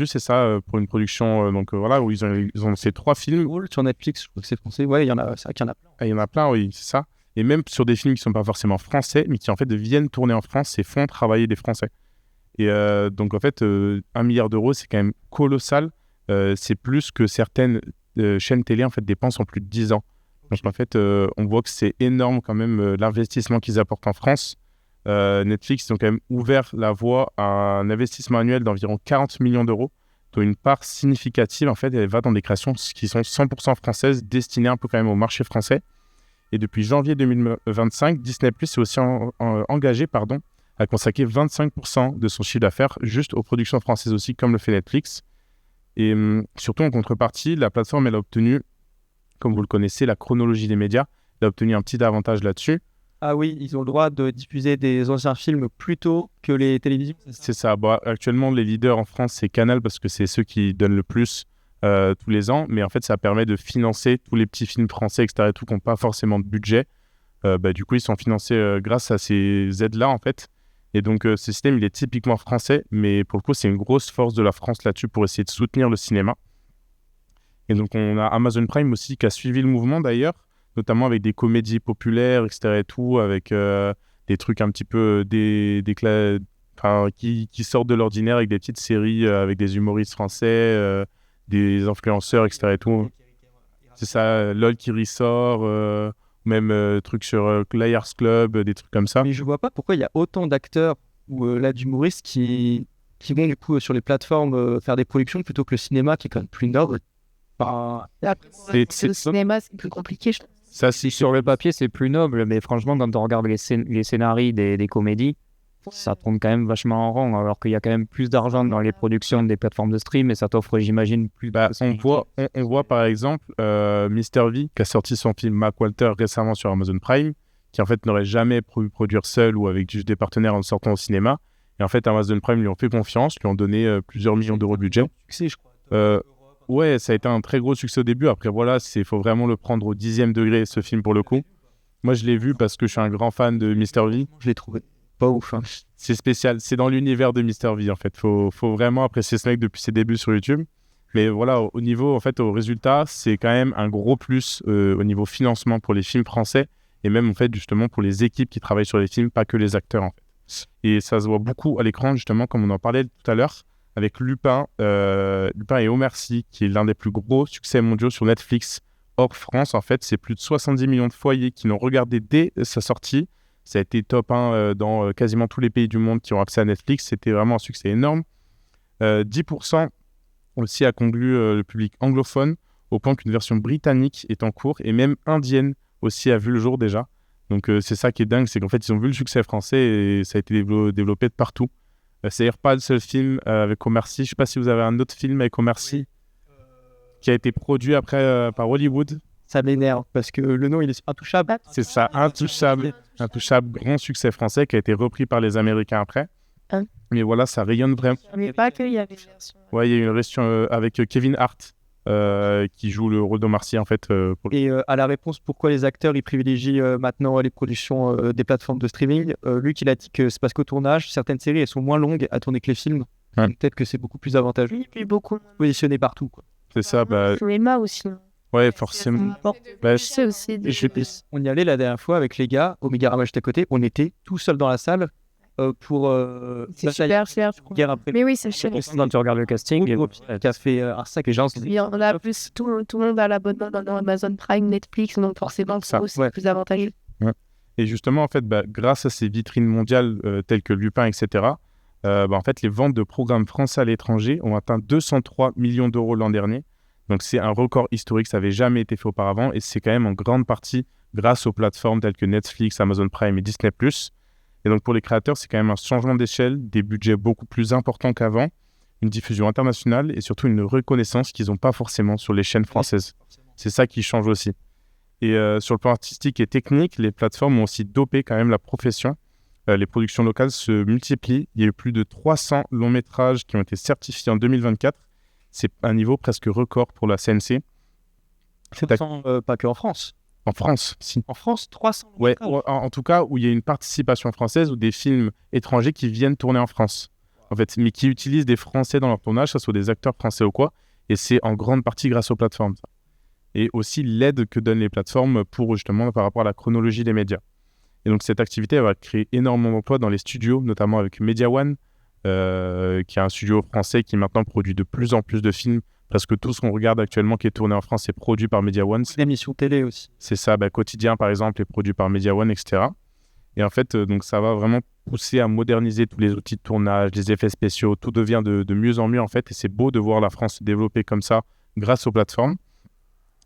c'est ça, pour une production où ils ont fait 3 films. Sur Netflix, je crois que c'est français. Ouais, c'est vrai qu'il y en a plein. Il y en a plein, oui, c'est ça. Et même sur des films qui ne sont pas forcément français, mais qui en fait viennent tourner en France et font travailler des Français. Et donc en fait, 1 milliard d'euros, c'est quand même colossal. C'est plus que certaines chaînes télé en fait dépensent en plus de 10 ans. Donc en fait, on voit que c'est énorme quand même l'investissement qu'ils apportent en France. Netflix, ils ont quand même ouvert la voie à un investissement annuel d'environ 40 millions d'euros, dont une part significative, en fait, elle va dans des créations qui sont 100% françaises, destinées un peu quand même au marché français. Et depuis janvier 2025, Disney+ s'est aussi engagé à consacrer 25% de son chiffre d'affaires juste aux productions françaises aussi, comme le fait Netflix. Et surtout, en contrepartie, la plateforme, elle a obtenu, comme vous le connaissez, la chronologie des médias. Elle a obtenu un petit avantage là-dessus. Ah oui, ils ont le droit de diffuser des anciens films plus tôt que les télévisions. C'est ça. Actuellement, les leaders en France, c'est Canal parce que c'est ceux qui donnent le plus tous les ans. Mais en fait, ça permet de financer tous les petits films français, etc., qui n'ont pas forcément de budget. Du coup, ils sont financés grâce à ces aides-là, en fait. Et donc, ce système, il est typiquement français. Mais pour le coup, c'est une grosse force de la France là-dessus pour essayer de soutenir le cinéma. Et donc, on a Amazon Prime aussi qui a suivi le mouvement, d'ailleurs, notamment avec des comédies populaires, etc. et tout, avec des trucs un petit peu qui sortent de l'ordinaire, avec des petites séries avec des humoristes français, des influenceurs, etc. et tout. C'est ça, LOL qui ressort, même trucs sur Liars Club, des trucs comme ça. Mais je vois pas pourquoi il y a autant d'acteurs ou d'humoristes qui vont du coup sur les plateformes faire des productions plutôt que le cinéma qui est quand même plus noble. Le cinéma, c'est plus compliqué, je trouve. Ça, c'est sur le papier, c'est plus noble, mais franchement, quand on regarde les scénarios des comédies, ça tourne quand même vachement en rond, alors qu'il y a quand même plus d'argent dans les productions des plateformes de stream et ça t'offre, j'imagine, plus on voit par exemple Mr. V qui a sorti son film Mac Walter récemment sur Amazon Prime, qui en fait n'aurait jamais pu produire seul ou avec juste des partenaires en sortant au cinéma. Et en fait, Amazon Prime lui ont fait confiance, lui ont donné plusieurs millions d'euros de budget. Succès, je crois. Ouais, ça a été un très gros succès au début. Après, voilà, faut vraiment le prendre au 10e degré, ce film, pour le coup. Moi, je l'ai vu parce que je suis un grand fan de Mr. V. Je l'ai trouvé pas ouf. Hein. C'est spécial. C'est dans l'univers de Mr. V, en fait. Faut vraiment apprécier ce mec depuis ses débuts sur YouTube. Mais voilà, au niveau, en fait, au résultat, c'est quand même un gros plus au niveau financement pour les films français et même, en fait, justement, pour les équipes qui travaillent sur les films, pas que les acteurs, en fait. Et ça se voit beaucoup à l'écran, justement, comme on en parlait tout à l'heure, avec Lupin et Omar Sy, qui est l'un des plus gros succès mondiaux sur Netflix. Hors France, en fait, c'est plus de 70 millions de foyers qui l'ont regardé dès sa sortie. Ça a été top 1 dans quasiment tous les pays du monde qui ont accès à Netflix. C'était vraiment un succès énorme. 10% aussi a conclu le public anglophone, au point qu'une version britannique est en cours, et même indienne aussi a vu le jour déjà. Donc c'est ça qui est dingue, c'est qu'en fait, ils ont vu le succès français et ça a été développé de partout. C'est d'ailleurs pas le seul film avec Omar Sy. Je ne sais pas si vous avez un autre film avec Omar Sy qui a été produit après par Hollywood. Ça m'énerve parce que le nom, il est Intouchable. C'est ça, Intouchable, grand succès français qui a été repris par les Américains après. Mais voilà, ça rayonne vraiment. Mais pas qu'il y avait une version. Ouais, il y a eu une version avec Kevin Hart qui joue le rôle d'Omar Sy en fait. Et à la réponse pourquoi les acteurs ils privilégient maintenant les productions des plateformes de streaming, Luc il a dit que c'est parce qu'au tournage, certaines séries elles sont moins longues à tourner que les films. Donc, peut-être que c'est beaucoup plus avantageux. Oui, puis beaucoup. Positionné partout. Quoi. C'est ça, bah. Cinéma aussi. Ouais, forcément. C'est aussi des... On y allait la dernière fois avec les gars, au Méga Ramage à côté, on était tout seul dans la salle pour. C'est super cher. Après. Mais oui, c'est cher. Quand tu regardes le casting, qui a fait un sac et gens. On a plus, tout le monde a l'abonnement dans Amazon Prime, Netflix, donc forcément, c'est plus avantageux. Ouais. Et justement, en fait, grâce à ces vitrines mondiales telles que Lupin, etc., en fait, les ventes de programmes français à l'étranger ont atteint 203 millions d'euros l'an dernier. Donc, c'est un record historique, ça n'avait jamais été fait auparavant. Et c'est quand même en grande partie grâce aux plateformes telles que Netflix, Amazon Prime et Disney+. Et donc, pour les créateurs, c'est quand même un changement d'échelle, des budgets beaucoup plus importants qu'avant, une diffusion internationale et surtout une reconnaissance qu'ils n'ont pas forcément sur les chaînes françaises. C'est ça qui change aussi. Et sur le plan artistique et technique, les plateformes ont aussi dopé quand même la profession. Les productions locales se multiplient. Il y a eu plus de 300 longs métrages qui ont été certifiés en 2024. C'est un niveau presque record pour la CNC. Pas qu'en France. En France, si. En France, 300 Ouais, en tout cas, où il y a une participation française ou des films étrangers qui viennent tourner en France. En fait, mais qui utilisent des Français dans leur tournage, que ce soit des acteurs français ou quoi. Et c'est en grande partie grâce aux plateformes. Ça. Et aussi l'aide que donnent les plateformes pour justement par rapport à la chronologie des médias. Et donc cette activité elle va créer énormément d'emplois dans les studios, notamment avec Media One, qui est un studio français qui maintenant produit de plus en plus de films. Presque tout ce qu'on regarde actuellement qui est tourné en France est produit par Media One. C'est l'émission télé aussi. C'est ça, Quotidien par exemple est produit par Media One, etc. Et en fait, donc ça va vraiment pousser à moderniser tous les outils de tournage, les effets spéciaux, tout devient de mieux en mieux en fait. Et c'est beau de voir la France se développer comme ça grâce aux plateformes.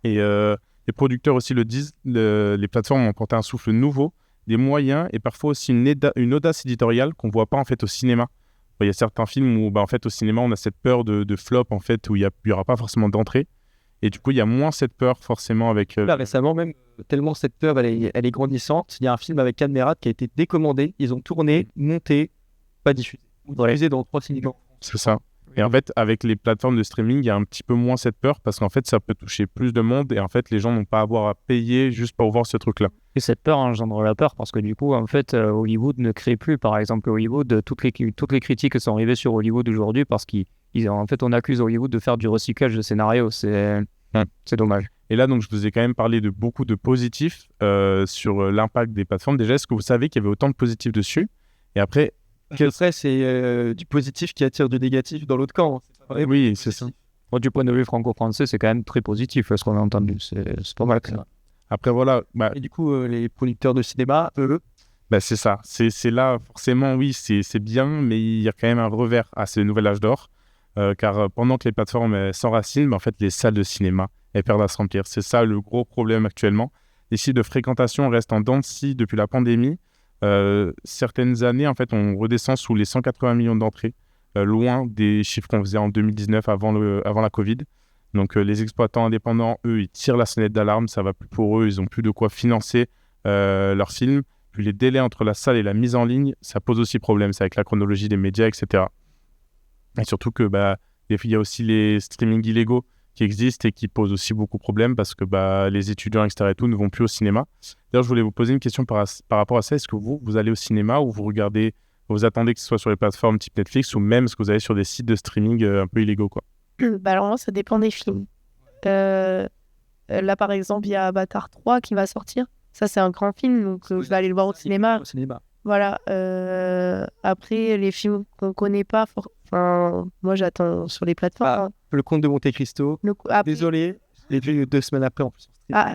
Et les producteurs aussi le disent, les plateformes ont apporté un souffle nouveau, des moyens et parfois aussi une audace éditoriale qu'on ne voit pas en fait au cinéma. Il y a certains films où en fait, au cinéma, on a cette peur de flop en fait, où il n'y aura pas forcément d'entrée. Et du coup, il y a moins cette peur forcément avec... Là, récemment même, tellement cette peur, elle est grandissante. Il y a un film avec Cannes Merad qui a été décommandé. Ils ont tourné, monté, pas diffusé. Diffusé dans 3 cinémas. C'est ça. Et en fait, avec les plateformes de streaming, il y a un petit peu moins cette peur parce qu'en fait, ça peut toucher plus de monde et en fait, les gens n'ont pas à avoir à payer juste pour voir ce truc-là. Et cette peur engendre la peur parce que du coup, en fait, Hollywood ne crée plus. Par exemple, Hollywood, toutes les critiques sont arrivées sur Hollywood aujourd'hui parce qu'en fait, on accuse Hollywood de faire du recyclage de scénarios. C'est dommage. Et là, donc, je vous ai quand même parlé de beaucoup de positifs sur l'impact des plateformes. Déjà, est-ce que vous savez qu'il y avait autant de positifs dessus? Et après, c'est du positif qui attire du négatif dans l'autre camp. Oui, c'est ça. Bon, du point de vue franco-français, c'est quand même très positif ce qu'on a entendu. C'est pas mal. Après, voilà. Et du coup, les producteurs de cinéma, eux... c'est ça. C'est là, forcément, oui, c'est bien, mais il y a quand même un revers à ce nouvel âge d'or. Car pendant que les plateformes s'enracinent, en fait, les salles de cinéma, elles perdent à se remplir. C'est ça le gros problème actuellement. Les chiffres de fréquentation restent en dents de scie depuis la pandémie. Certaines années, en fait, on redescend sous les 180 millions d'entrées, loin des chiffres qu'on faisait en 2019 avant la Covid. Donc, les exploitants indépendants, eux, ils tirent la sonnette d'alarme, ça va plus pour eux, ils n'ont plus de quoi financer leurs films. Puis les délais entre la salle et la mise en ligne, ça pose aussi problème. C'est avec la chronologie des médias, etc. Et surtout que il y a aussi les streamings illégaux qui existent et qui posent aussi beaucoup de problèmes parce que les étudiants, etc. et tout, ne vont plus au cinéma. D'ailleurs, je voulais vous poser une question par rapport à ça. Est-ce que vous allez au cinéma ou vous attendez que ce soit sur les plateformes type Netflix ou même ce que vous allez sur des sites de streaming un peu illégaux, quoi? Alors moi, ça dépend des films. Là, par exemple, il y a Avatar 3 qui va sortir. Ça, c'est un grand film, donc je vais aller le voir au cinéma. Voilà. Après, les films qu'on ne connaît pas, moi, j'attends sur les plateformes. Le Comte de Monte Cristo. Désolé, je l'ai vu 2 semaines après en plus.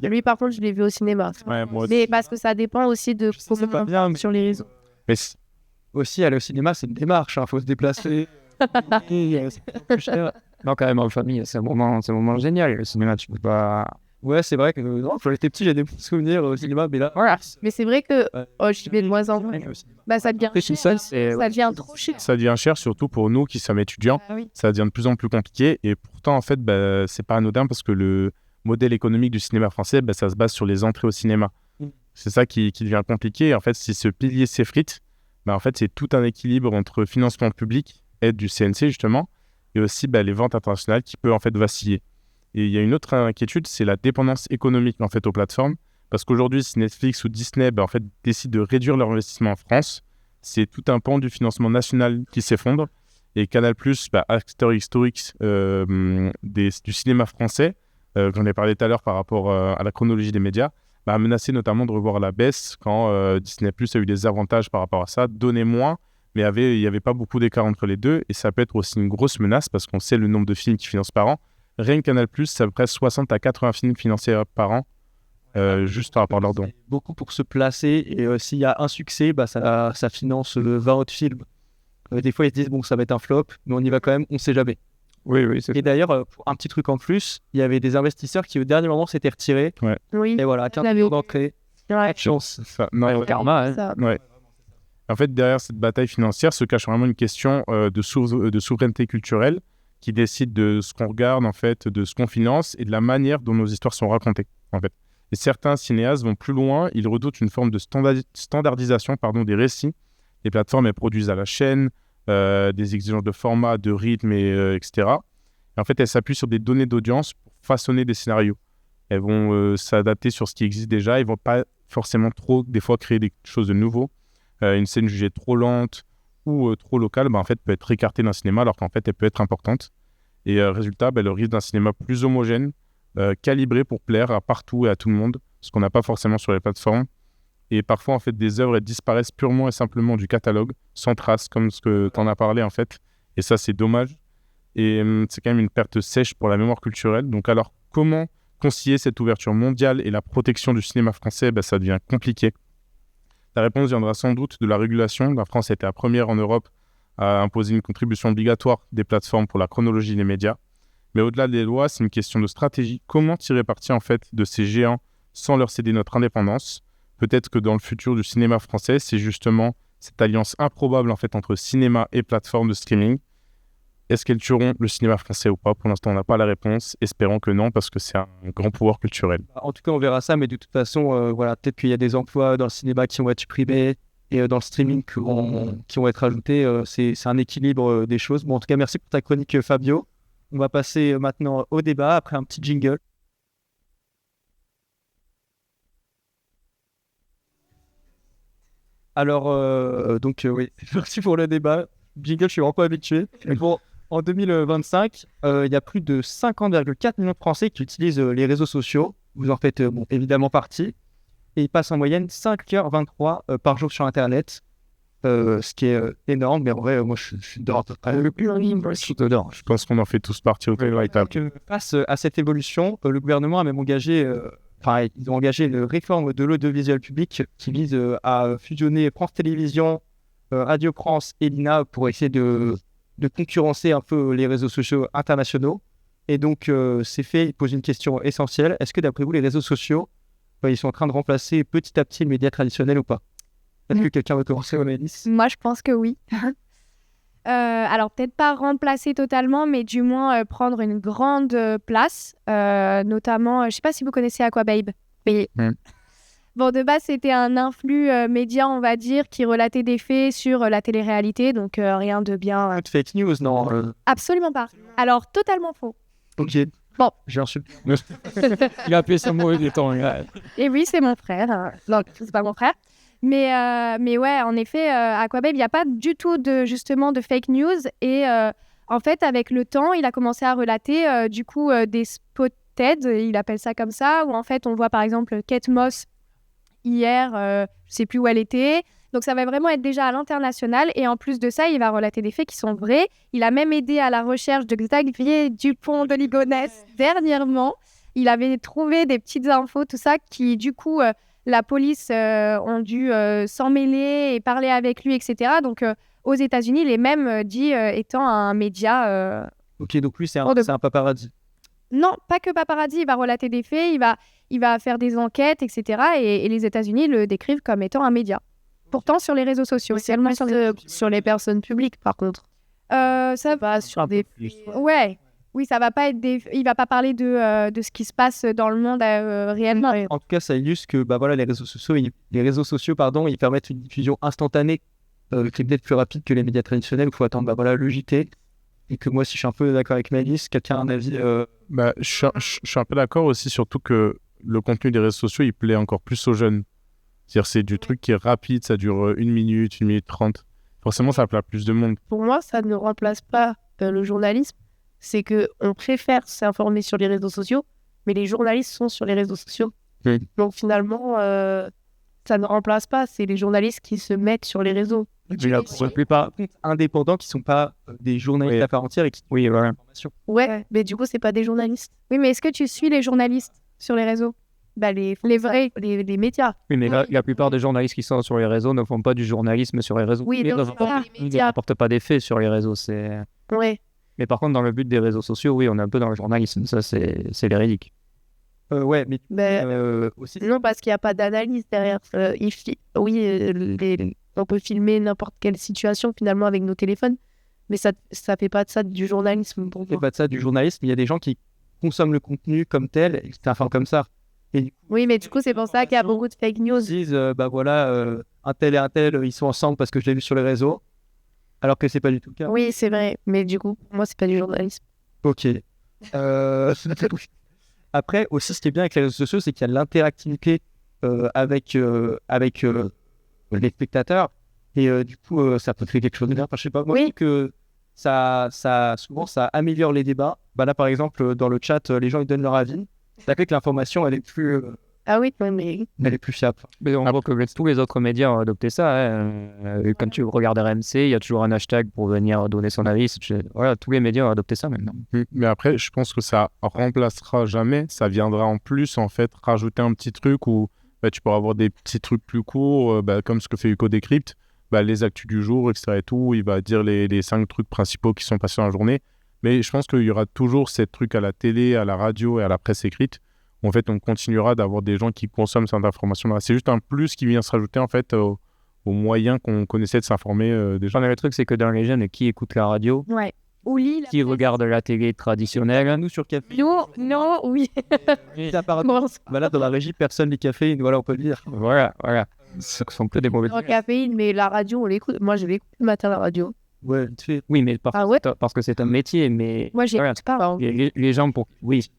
Lui, par contre, je l'ai vu au cinéma. Ouais, moi aussi. Mais parce que ça dépend aussi de comment pas bien, sur les réseaux. Mais Aussi, aller au cinéma, c'est une démarche. Il faut se déplacer. C'est plus cher. Non, quand même, en famille, c'est un moment génial. Le cinéma, tu peux pas. Ouais, c'est vrai que quand j'étais petit, j'ai des bons souvenirs au cinéma, mais là. Voilà. Mais c'est vrai que j'y vais de moins en moins. Ça devient cher. Ça devient trop cher. ça devient cher, surtout pour nous qui sommes étudiants. Ah oui. Ça devient de plus en plus compliqué. Et pourtant, en fait, c'est pas anodin parce que le modèle économique du cinéma français, ça se base sur les entrées au cinéma. C'est ça qui devient compliqué. Et en fait, si ce pilier s'effrite, en fait, c'est tout un équilibre entre financement public, aide du CNC justement, et aussi les ventes internationales qui peut en fait vaciller. Et il y a une autre inquiétude, c'est la dépendance économique en fait aux plateformes, parce qu'aujourd'hui, si Netflix ou Disney en fait décident de réduire leur investissement en France, c'est tout un pan du financement national qui s'effondre. Et Canal+, acteur historique du cinéma français, j'en ai parlé tout à l'heure par rapport à la chronologie des médias, a menacé notamment de revoir à la baisse quand Disney+ a eu des avantages par rapport à ça, donnait moins, mais il n'y avait pas beaucoup d'écart entre les deux, et ça peut être aussi une grosse menace parce qu'on sait le nombre de films qu'ils financent par an. Rien que Canal+, c'est à peu près 60 à 80 films financés par an, juste par rapport à leurs dons. Beaucoup pour se placer, et s'il y a un succès, ça finance 20 autres films. Des fois, ils se disent, bon, ça va être un flop, mais on y va quand même, on ne sait jamais. Oui, Et d'ailleurs, pour un petit truc en plus, il y avait des investisseurs qui au dernier moment s'étaient retirés. Oui. Et voilà, 15 millions d'entrées. Ouais. Chance. Le karma. Ça. Ouais. En fait, derrière cette bataille financière se cache vraiment une question de souveraineté culturelle qui décide de ce qu'on regarde, en fait, de ce qu'on finance et de la manière dont nos histoires sont racontées, en fait. Et certains cinéastes vont plus loin, ils redoutent une forme de standardisation des récits. Les plateformes, elles produisent à la chaîne, des exigences de format, de rythme, etc. Et en fait, elles s'appuient sur des données d'audience pour façonner des scénarios. Elles vont s'adapter sur ce qui existe déjà. Ils ne vont pas forcément trop, des fois, créer des choses de nouveau. Une scène jugée trop lente ou trop locale, en fait, peut être écartée d'un cinéma alors qu'en fait, elle peut être importante. Et résultat, le risque d'un cinéma plus homogène, calibré pour plaire à partout et à tout le monde, ce qu'on n'a pas forcément sur les plateformes. Et parfois, en fait, des œuvres elles disparaissent purement et simplement du catalogue, sans trace, comme ce que tu en as parlé, en fait. Et ça, c'est dommage. Et c'est quand même une perte sèche pour la mémoire culturelle. Donc alors, comment concilier cette ouverture mondiale et la protection du cinéma français? Ça devient compliqué. La réponse viendra sans doute de la régulation. La France a été la première en Europe à imposer une contribution obligatoire des plateformes pour la chronologie des médias. Mais au-delà des lois, c'est une question de stratégie. Comment tirer parti, en fait, de ces géants sans leur céder notre indépendance? Peut-être que dans le futur du cinéma français, c'est justement cette alliance improbable en fait entre cinéma et plateforme de streaming. Est-ce qu'elles tueront le cinéma français ou pas? Pour l'instant, on n'a pas la réponse. Espérons que non, parce que c'est un grand pouvoir culturel. En tout cas, on verra ça, mais de toute façon, peut-être qu'il y a des emplois dans le cinéma qui vont être supprimés et dans le streaming qui vont être ajoutés. C'est un équilibre des choses. Bon, en tout cas, merci pour ta chronique, Fabio. On va passer maintenant au débat après un petit jingle. Alors, oui, merci pour le débat. Jingle, je suis vraiment pas habitué. Mais bon, en 2025, il y a plus de 50,4 millions de Français qui utilisent les réseaux sociaux. Vous en faites évidemment partie. Et ils passent en moyenne 5h23 par jour sur Internet. Ce qui est énorme, mais en vrai, moi, je suis dedans. Je pense qu'on en fait tous partie autour de la table. Face à cette évolution, le gouvernement a même ils ont engagé une réforme de l'audiovisuel public qui vise à fusionner France Télévisions, Radio France et l'INA pour essayer de concurrencer un peu les réseaux sociaux internationaux. Et donc, c'est fait, il pose une question essentielle. Est-ce que d'après vous, les réseaux sociaux, ils sont en train de remplacer petit à petit le média traditionnel ou pas? Est-ce que quelqu'un veut commencer, Mélisse? Moi, je pense que oui. Alors, peut-être pas remplacer totalement, mais du moins prendre une grande place, notamment, je ne sais pas si vous connaissez Aquababe. Mais... Bon, de base, c'était un influx média, on va dire, qui relatait des faits sur la télé-réalité, donc rien de bien. Pas de fake news, non. Absolument pas. Alors, totalement faux. Ok. Bon. J'ai reçu. Il a appelé ça mauvais temps. Et oui, c'est mon frère. Non, c'est pas mon frère. Mais ouais, en effet, Aquababe, il n'y a pas du tout justement de fake news. Et en fait, avec le temps, il a commencé à relater du coup des spotted, il appelle ça comme ça, où en fait, on voit par exemple Kate Moss hier, je ne sais plus où elle était. Donc ça va vraiment être déjà à l'international. Et en plus de ça, il va relater des faits qui sont vrais. Il a même aidé à la recherche de Xavier Dupont de Ligonnès dernièrement. Il avait trouvé des petites infos, tout ça, qui du coup, la police ont dû s'en mêler et parler avec lui, etc. Donc aux États-Unis, il est même dit étant un média. Ok, donc lui, c'est un paparazzi. Non, pas que paparazzi. Il va relater des faits, il va faire des enquêtes, etc. Et les États-Unis le décrivent comme étant un média. Pourtant, sur les réseaux sociaux. C'est sur les personnes publiques, par contre. Ça Pas sur des... Ouais. Oui, ça va pas être il va pas parler de ce qui se passe dans le monde réellement. En tout cas, ça illustre que les réseaux sociaux, ils permettent une diffusion instantanée qui est peut-être plus rapide que les médias traditionnels où il faut attendre le JT. Et que moi, si je suis un peu d'accord avec Malice, quelqu'un a un avis Je suis un peu d'accord aussi, surtout que le contenu des réseaux sociaux, il plaît encore plus aux jeunes. C'est-à-dire c'est du truc qui est rapide, ça dure 1 minute, 1 minute 30. Forcément, ça plaît à plus de monde. Pour moi, ça ne remplace pas le journalisme. C'est qu'on préfère s'informer sur les réseaux sociaux, mais les journalistes sont sur les réseaux sociaux. Oui. Donc finalement, ça ne remplace pas. C'est les journalistes qui se mettent sur les réseaux. Mais la plupart indépendants qui ne sont pas des journalistes à part entière et qui Oui, voilà. Ouais, mais du coup, c'est pas des journalistes. Oui, mais est-ce que tu suis les journalistes sur les réseaux? Les vrais, les médias. Oui, mais la plupart des journalistes qui sont sur les réseaux ne font pas du journalisme sur les réseaux. Oui, Ils donc, les ne médias. rapportent pas des faits sur les réseaux. Ouais. Mais par contre, dans le but des réseaux sociaux, oui, on est un peu dans le journalisme. Ça, c'est véridique. ouais, mais aussi. Non, parce qu'il n'y a pas d'analyse derrière. On peut filmer n'importe quelle situation finalement avec nos téléphones, mais ça fait pas de ça du journalisme. Pour C'est moi. pas de ça du journalisme. Il y a des gens qui consomment le contenu comme tel et qui s'informent comme ça. Et Oui, mais du coup, c'est pour ça qu'il y a beaucoup de fake news. ils disent, un tel et un tel, ils sont ensemble parce que je l'ai vu sur les réseaux, alors que c'est pas du tout le cas. Oui, c'est vrai, mais du coup, pour moi, c'est pas du journalisme. Ok. Après, aussi, ce qui est bien avec les réseaux sociaux, c'est qu'il y a de l'interactivité avec les spectateurs. Et du coup, ça peut créer quelque chose de bien. Enfin, je sais pas, moi, je trouve que souvent, ça améliore les débats. Là, par exemple, dans le chat, les gens ils donnent leur avis. Ça fait que l'information, elle est plus fiable. Mais on voit que tous les autres médias ont adopté ça. Quand tu regardes RMC, il y a toujours un hashtag pour venir donner son avis. Voilà, tous les médias ont adopté ça maintenant. Mais après, je pense que ça remplacera jamais. Ça viendra en plus, en fait, rajouter un petit truc où tu pourras avoir des petits trucs plus courts, comme ce que fait Hugo Décrypte, les actus du jour, etc. et tout. Il va dire les 5 trucs principaux qui sont passés dans la journée. Mais je pense qu'il y aura toujours ces trucs à la télé, à la radio et à la presse écrite. En fait, on continuera d'avoir des gens qui consomment cette information-là. C'est juste un plus qui vient se rajouter, en fait, aux moyens qu'on connaissait de s'informer déjà. Le truc, c'est que dans les jeunes, qui écoute la radio, Ouais. Ou lit qui regarde la télé traditionnelle. Nous, sur Café. Non, oui. Là, dans la régie, personne lit café. Voilà, on peut le dire. Voilà. Ce sont que des mauvais. En caféine, mais la radio, on l'écoute. Moi, je l'écoute le matin, la radio. Ouais, tu fais. Oui, mais parce que c'est un métier. Mais Moi, j'y écoute pas. les gens pour... Oui.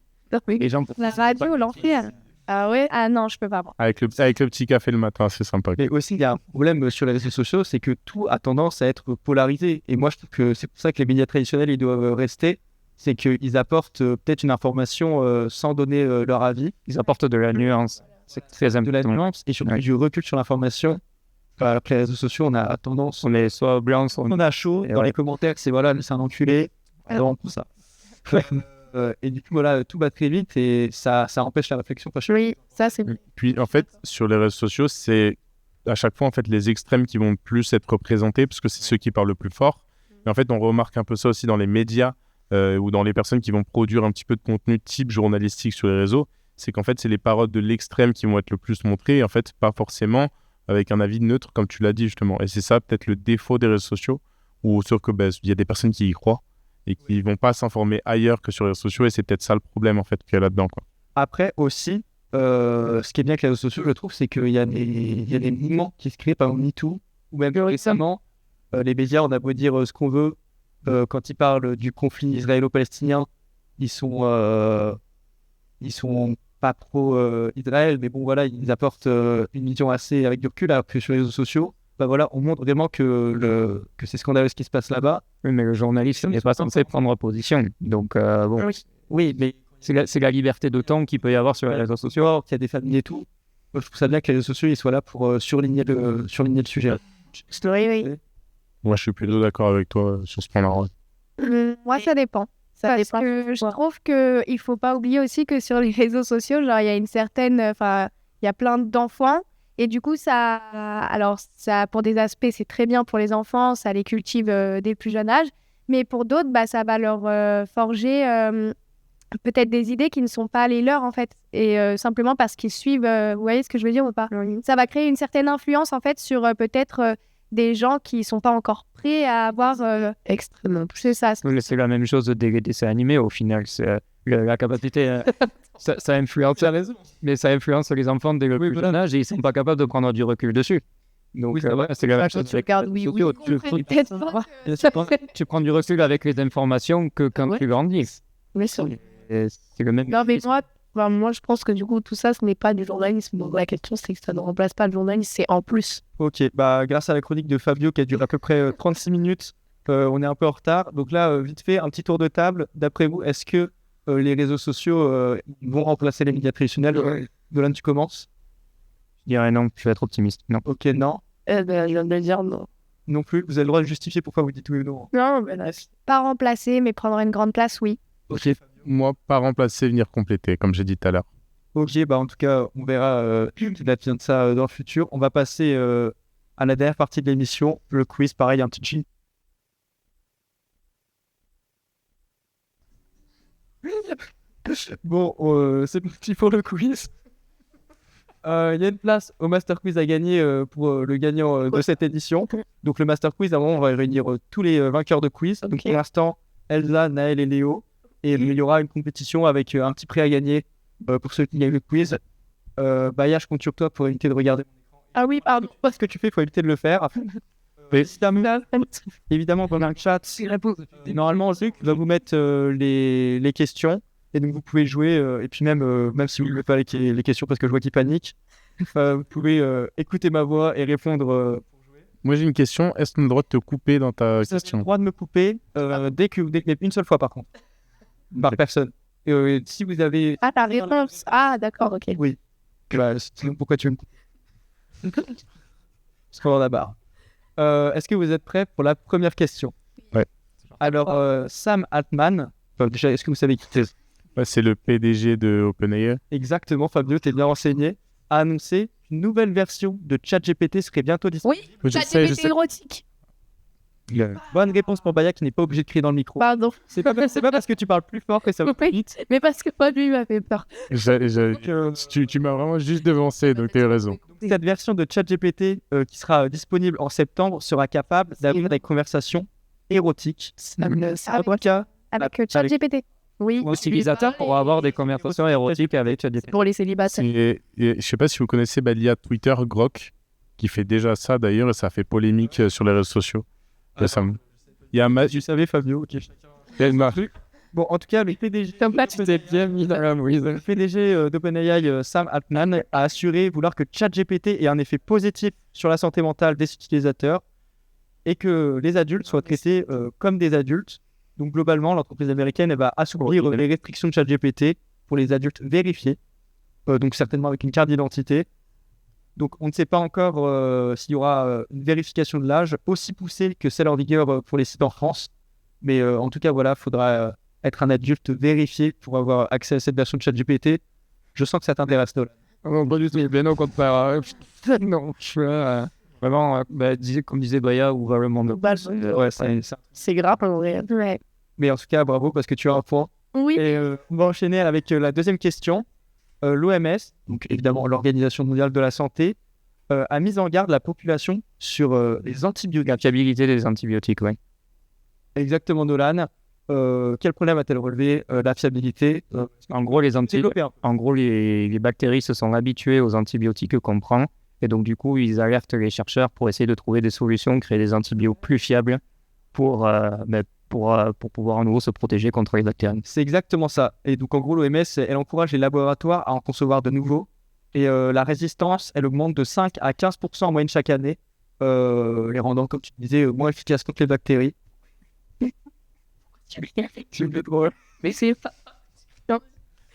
Les gens pour... La radio, l'enfer. Ah ouais? Ah non, je peux pas. Avec le petit café le matin, c'est sympa. Mais aussi, il y a un problème sur les réseaux sociaux, c'est que tout a tendance à être polarisé. Et moi, je trouve que c'est pour ça que les médias traditionnels, ils doivent rester. C'est qu'ils apportent peut-être une information sans donner leur avis. Ils apportent de la nuance. C'est très important. De la nuance et surtout du recul sur l'information. Alors que les réseaux sociaux, on a tendance... On est soit blanc, soit... On a chaud. Dans les commentaires, c'est un enculé. Alors, pour ça. Et du coup, tout va très vite et ça empêche la réflexion. Oui, ça c'est... Puis, en fait, sur les réseaux sociaux, c'est à chaque fois, en fait, les extrêmes qui vont plus être représentés parce que c'est ceux qui parlent le plus fort. Et en fait, on remarque un peu ça aussi dans les médias ou dans les personnes qui vont produire un petit peu de contenu type journalistique sur les réseaux. C'est qu'en fait, c'est les paroles de l'extrême qui vont être le plus montrées et en fait, pas forcément avec un avis neutre, comme tu l'as dit justement. Et c'est ça, peut-être, le défaut des réseaux sociaux, ou sauf que il y a des personnes qui y croient et qui vont pas s'informer ailleurs que sur les réseaux sociaux, et c'est peut-être ça le problème en fait qu'il y a là-dedans, quoi. Après aussi, ce qui est bien avec les réseaux sociaux, je trouve, c'est qu'il y a des mouvements qui se créent, par exemple MeToo, ou même récemment, les médias, on a beau dire ce qu'on veut, quand ils parlent du conflit israélo-palestinien, ils sont pas pro-Israël, mais bon, voilà, ils apportent une vision assez avec du recul, alors que sur les réseaux sociaux, bah voilà, on montre vraiment que c'est scandaleux ce qui se passe là-bas. Oui, mais le journaliste n'est pas censé prendre position. Donc, bon, Oui, mais c'est la liberté de ton qu'il peut y avoir sur les réseaux sociaux. qu'il y a des familles et tout. Moi, je trouve ça bien que les réseaux sociaux ils soient là pour surligner le sujet. Oui. Moi, je suis plutôt d'accord avec toi sur ce point-là. Moi, ça dépend. Parce que je trouve qu'il ne faut pas oublier aussi que sur les réseaux sociaux, genre, il y a une certaine... Enfin, il y a plein d'enfants. Et du coup, alors, ça, pour des aspects, c'est très bien pour les enfants. Ça les cultive dès le plus jeune âge. Mais pour d'autres, bah, ça va leur forger peut-être des idées qui ne sont pas les leurs, en fait. Et simplement parce qu'ils suivent... vous voyez ce que je veux dire ou pas? Ça va créer une certaine influence, en fait, sur peut-être... des gens qui ne sont pas encore prêts à avoir Extrêmement. c'est ça. C'est la même chose des dessins animés au final. C'est la capacité, ça influence, mais ça influence les enfants dès le plus jeune âge et ils ne sont pas capables de prendre du recul dessus. Donc c'est la même chose. Tu regardes Tu prends du recul avec les informations que quand tu grandis. Mais c'est le même. Non, mais moi, je pense que du coup, tout ça, ce n'est pas du journalisme. Donc, la question, c'est que ça ne remplace pas le journalisme, c'est en plus. Ok, bah grâce à la chronique de Fabio qui a duré à peu près 36 minutes, on est un peu en retard. Donc là, vite fait, un petit tour de table. D'après vous, est-ce que les réseaux sociaux vont remplacer les médias traditionnels? Dolan, tu commences? Je dirais non, je vais être optimiste. Non. Ok, non. Je viens de le dire non. Non plus. Vous avez le droit de justifier pourquoi vous dites oui ou non. Non, mais là, Pas remplacer, mais prendre une grande place, oui. Ok. Moi, pas remplacer, venir compléter, comme j'ai dit tout à l'heure. Ok, bah en tout cas, on verra qui advient de ça dans le futur. On va passer à la dernière partie de l'émission, le quiz. Pareil, un petit cheat. Bon, c'est parti pour le quiz. Il y a une place au Master Quiz à gagner pour le gagnant de cette édition. Donc le Master Quiz, à un moment, on va réunir tous les vainqueurs de quiz. Donc pour l'instant, Elsa, Naël et Léo. Et il y aura une compétition avec un petit prix à gagner pour ceux qui gagnent le quiz. Baya, je compte sur toi pour éviter de regarder mon écran. Ah oui, pardon. Je sais pas ce que tu fais, il faut éviter de le faire. Évidemment, pendant le chat, normalement, Luc va vous mettre les questions. Et donc, vous pouvez jouer. Et puis, même si vous ne voulez pas les questions parce que je vois qu'il panique, vous pouvez écouter ma voix et répondre. Moi, j'ai une question. Est-ce qu'on a le droit de te couper dans ta Vous avez le question? droit de me couper dès que une seule fois, par contre. Par personne. Et si vous avez. Ah, la réponse. Ah, d'accord, ok. Oui. Bah, sinon, pourquoi tu veux me couper? Parce qu'on en a barre. Est-ce que vous êtes prêts pour la première question? Ouais. Alors, Sam Altman, déjà, est-ce que vous savez qui c'est? Ouais, c'est le PDG de OpenAI. Exactement, Fabio, t'es bien renseigné. A annoncé qu'une nouvelle version de ChatGPT serait bientôt disponible. Oui, Je sais, je sais. érotique. Bonne réponse pour Baya qui n'est pas obligé de crier dans le micro. Pardon. C'est pas parce que tu parles plus fort que ça va plus Oui. vite. Mais parce que moi, lui, il m'a fait peur. Tu m'as vraiment juste devancé, donc tu as raison. Cette version de ChatGPT qui sera disponible en septembre sera capable d'avoir des conversations érotiques. Avec ChatGPT. Oui. L'utilisateur pourra avoir des conversations érotiques avec ChatGPT. Pour les célibataires. Et je sais pas si vous connaissez il y a Twitter, Grok, qui fait déjà ça d'ailleurs, et ça fait polémique sur les réseaux sociaux. Récemment. Il y a Tu savais, Fabio, ok. Bon, en tout cas, le PDG, le PDG d'OpenAI, Sam Altman, a assuré vouloir que ChatGPT ait un effet positif sur la santé mentale des utilisateurs et que les adultes soient traités comme des adultes. Donc, globalement, l'entreprise américaine elle va assouplir les restrictions de ChatGPT pour les adultes vérifiés, donc certainement avec une carte d'identité. Donc, on ne sait pas encore s'il y aura une vérification de l'âge aussi poussée que celle en vigueur pour les sites en France. Mais en tout cas, voilà, il faudra être un adulte vérifié pour avoir accès à cette version de ChatGPT. Je sens que ça t'intéresse, Nolan. Non, pas du tout. Bien au contraire. Non, vraiment, comme disait Baya, où va le monde? Ouais, C'est grave, en vrai. Ouais. Mais en tout cas, bravo parce que tu as un point. Oui. Et on va enchaîner avec la deuxième question. L'OMS, donc évidemment l'Organisation mondiale de la santé, a mis en garde la population sur les antibiotiques. La fiabilité des antibiotiques, oui. Exactement, Nolan. Quel problème a-t-elle relevé? La fiabilité. En gros, Développer un peu. En gros, les bactéries se sont habituées aux antibiotiques qu'on prend. Et donc, du coup, ils alertent les chercheurs pour essayer de trouver des solutions, créer des antibiotiques plus fiables pour pouvoir à nouveau se protéger contre les bactéries. C'est exactement ça. Et donc, en gros, l'OMS, elle encourage les laboratoires à en concevoir de nouveaux. Et la résistance, elle augmente de 5 à 15% en moyenne chaque année, les rendant, comme tu disais, moins efficaces contre les bactéries. Mais c'est pas.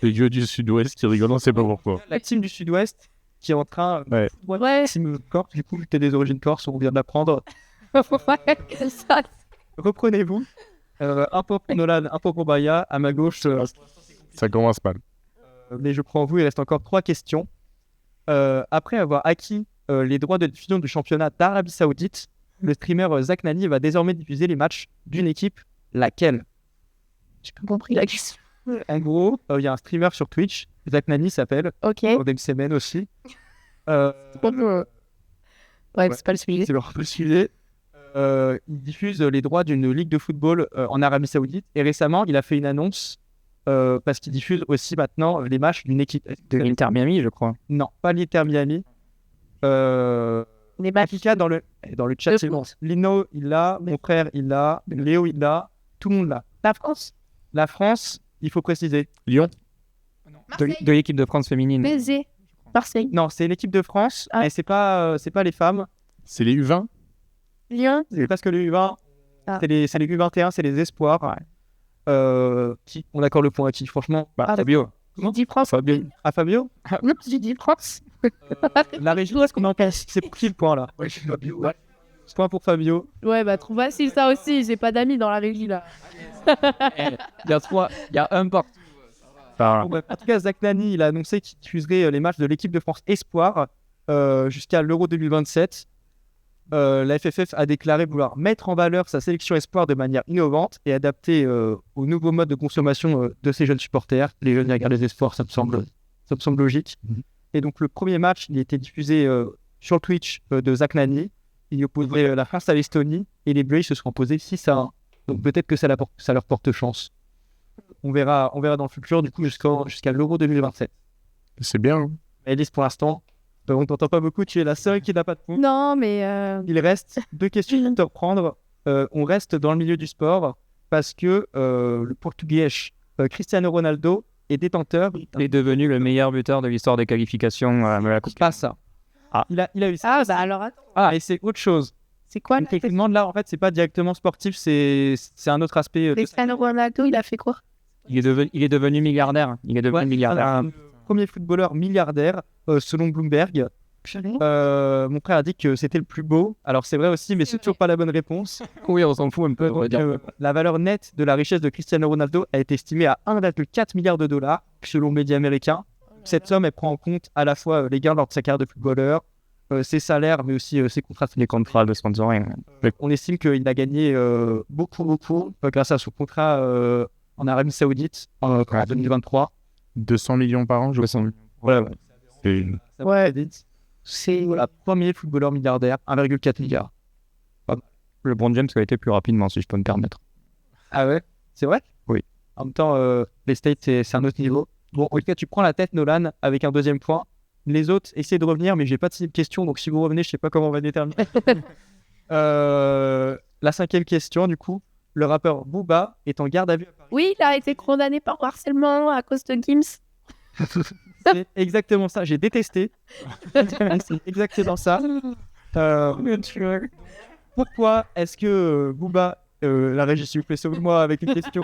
Les dieux du sud-ouest qui rigolent, on sait pas pourquoi. La team du Sud-Ouest qui est en train. Ouais. Team Corse, du coup, tu es des origines corse, on vient de l'apprendre. Ouais, ça. Reprenez-vous. Un point pour Nolan, un point pour Baya. À ma gauche, Ça commence mal. mais je prends vous, il reste encore 3 questions. Après avoir acquis les droits de diffusion du championnat d'Arabie Saoudite, le streamer Zach Nani va désormais diffuser les matchs d'une équipe. Laquelle? J'ai pas compris la question. En gros, il y a un streamer sur Twitch, Zach Nani s'appelle, Ok. Odemsemen aussi. Ouais, c'est pas le sujet. C'est leur sujet. Il diffuse les droits d'une ligue de football en Arabie Saoudite. Et récemment, il a fait une annonce parce qu'il diffuse aussi maintenant les matchs d'une équipe. De l'Inter Miami, je crois. Non, pas l'Inter Miami. Les matchs. Kika dans le chat, De c'est bon. Lino, il l'a. Mon frère, il l'a. Léo, il l'a. Tout le monde l'a. La France. La France, il faut préciser. Lyon. De l'équipe de France féminine. PSG. Marseille. Non, c'est l'équipe de France, Ah. mais c'est pas les femmes. C'est les U20. Lyon. C'est parce que les U20, Ah. c'est les U21, c'est les espoirs. On accorde le point à qui, franchement? Fabio. J'ai dit France. Fabio. À Fabio? Non, j'ai dit France. La régie, est-ce qu'on en pense? C'est pour qui le point là? Point pour Fabio. Ouais, bah trop facile ça aussi. J'ai pas d'amis dans la régie là. Il y a un partout. Bon, bref, en tout cas, Zach Nani, il a annoncé qu'il diffuserait les matchs de l'équipe de France Espoir jusqu'à l'Euro 2027. La FFF a déclaré vouloir mettre en valeur sa sélection Espoir de manière innovante et adaptée aux nouveaux modes de consommation de ces jeunes supporters. Les jeunes qui regardent les Espoirs, ça me semble logique. Et donc, le premier match, il a été diffusé sur le Twitch de Zach Nani. Il opposerait la France à l'Estonie et les Bleus se seront posés 6-1. Donc, peut-être que ça leur porte chance. On verra dans le futur, du coup, jusqu'à l'Euro 2027. C'est bien. Hein. Elise, pour l'instant, on t'entend pas beaucoup, tu es la seule qui n'a pas de points. Non, mais. Il reste 2 questions à te reprendre. On reste dans le milieu du sport parce que le Portugais Cristiano Ronaldo est détenteur. Il est devenu le meilleur buteur de l'histoire des qualifications à la Coupe. Pas ça. Ah. Il a eu ça. Ah, bah alors attends. Ah, et c'est autre chose. C'est quoi là Techniquement, là, en fait, c'est pas directement sportif, c'est un autre aspect. Cristiano Ronaldo, il a fait quoi? Il est devenu milliardaire. Il est devenu milliardaire. Premier footballeur milliardaire, selon Bloomberg. Mon frère a dit que c'était le plus beau. Alors c'est vrai aussi, mais c'est toujours pas la bonne réponse. Oui, on s'en fout un peu. on va dire. La valeur nette de la richesse de Cristiano Ronaldo a été estimée à 1,4 milliard de dollars, selon les médias américains. Cette somme, elle prend en compte à la fois les gains lors de sa carrière de footballeur, ses salaires, mais aussi ses contrats. Les contrats de sponsoring. On estime qu'il a gagné beaucoup grâce à son contrat en Arabie Saoudite en 2023. 200 millions par an, je crois. Voilà. C'est- Ouais. C'est. Voilà, premier footballeur milliardaire, 1,4 milliard. Le LeBron James a été plus rapidement, si je peux me permettre. Ah ouais? C'est vrai? Oui. En même temps, les States, c'est un autre niveau. Bon, en tout cas, tu prends la tête, Nolan, avec un deuxième point. Les autres, essayez de revenir, mais j'ai pas de question, donc si vous revenez, je sais pas comment on va déterminer. La 5e question, du coup. Le rappeur Booba est en garde à vue à Paris. Oui, il a été condamné par harcèlement à cause de Gims. C'est exactement ça, j'ai détesté. C'est exactement ça. Pourquoi est-ce que Booba, la régie s'il vous plaît, sauve-moi avec une question.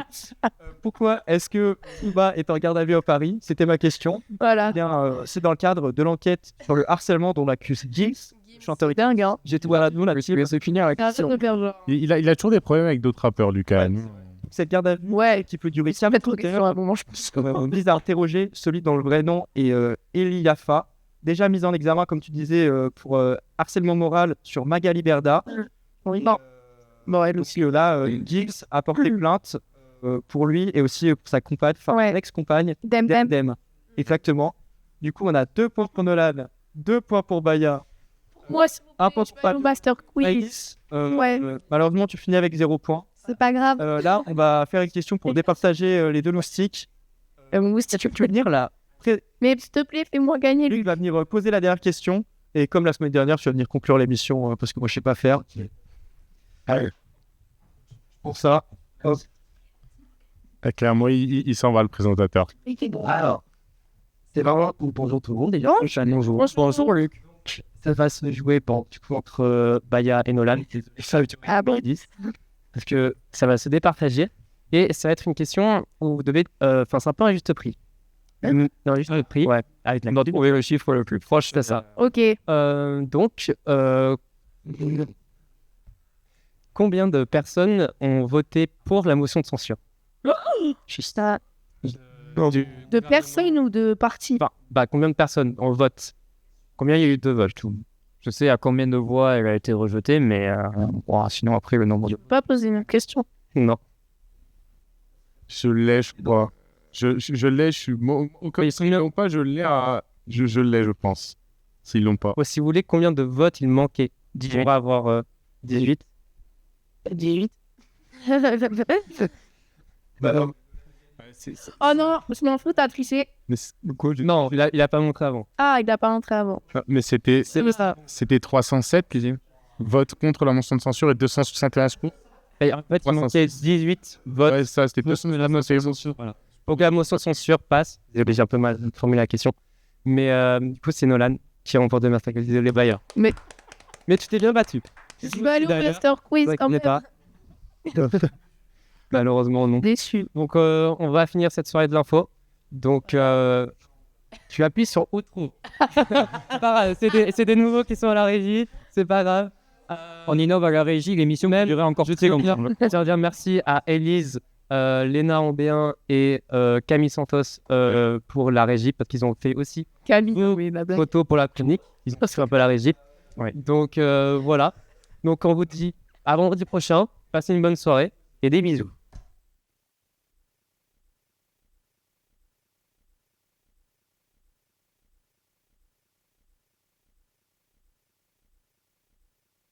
Pourquoi est-ce que Booba est en garde à vue à Paris? C'était ma question. Voilà. Eh bien, c'est dans le cadre de l'enquête sur le harcèlement dont l'accuse Gims, chanteur. C'est dingue, hein. J'étais voilà, nous là-dessus. C'est fini avec C'est un truc de faire genre. Il a toujours des problèmes avec d'autres rappeurs, Lucas. Ouais. Cette garde à vue Ouais. qui peut durer Ça va 5 être question à un moment, je pense. On vise à interroger celui dont le vrai nom est Eli Yafa, déjà mis en examen, comme tu disais, pour harcèlement moral sur Magali Berda. Oui. Bon. Bon, elle Donc là, Giggs a porté plainte pour lui et aussi pour sa compagne, enfin Ouais. ex-compagne, Dem Dem. Dem. Exactement. Du coup, on a 2 points pour Nolan, 2 points pour Baya, Moi, c'est 1 point pour le Master Quiz. Maïs. Ouais. Malheureusement, tu finis avec 0 points. C'est pas grave. Là, on va faire une question pour départager les deux moustiques. Moustique. Tu veux venir là? Mais s'il te plaît, fais-moi gagner, Luc lui. va venir poser la dernière question. Et comme la semaine dernière, tu vas venir conclure l'émission parce que moi, je sais pas faire. Allez. Pour ça. Hop. Clairement, il s'en va, le présentateur. Alors, c'est vraiment bonjour tout le monde déjà. Bonjour. Bonjour, Luc. Ça va se jouer entre Baya et Nolan. Ah bon? Parce que ça va se départager. Et ça va être une question où vous devez. Enfin, c'est un peu un juste prix. Non, juste prix. Ouais, avec la trouver le chiffre le plus proche, c'est ça. Ok. Donc, combien de personnes ont voté pour la motion de censure? Juste ça. De personnes ou de partis? Enfin, combien de personnes on vote? Combien il y a eu de votes? Je sais à combien de voix elle a été rejetée, mais sinon après le nombre Je peux pas poser une question. Non. Je l'ai, je crois. Je l'ai, je suis... S'ils l'ont pas, je l'ai, je l'ai, je pense. S'ils l'ont pas. Ouais, si vous voulez, combien de votes il manquait? 18. On va avoir 18. 18. C'est- Oh non, je m'en fous, t'as triché. Mais quoi, Non, il a pas montré avant. Ah, il a pas rentré avant. mais c'était Ça. 307 votes contre la motion de censure et 271 pour. Et en fait, il manquait 18 votes. Ouais, ça, c'était Motion de la motion de censure. Voilà. Donc la motion de censure passe. Désolé, j'ai un peu mal formulé la question. Mais du coup, c'est Nolan qui a remporté ma faculté de les Bayer. Mais tu t'es bien battu. je vais aller au Master Quiz Ouais, quand connais même. pas. Malheureusement, non. Déçu. Donc, on va finir cette soirée de l'info. Donc, tu appuies sur Outro. C'est des nouveaux qui sont à la régie. C'est pas grave. On innove à la régie, l'émission peut durer encore Je très tiens longtemps. à dire merci à Élise, Léna Ambéen et Camille Santos pour la régie parce qu'ils ont fait aussi Camille, oui, ma blague. photo pour la clinique. Ils ont fait un peu la régie. Ouais. Donc, voilà. Donc, on vous dit à vendredi prochain. Passez une bonne soirée et des bisous.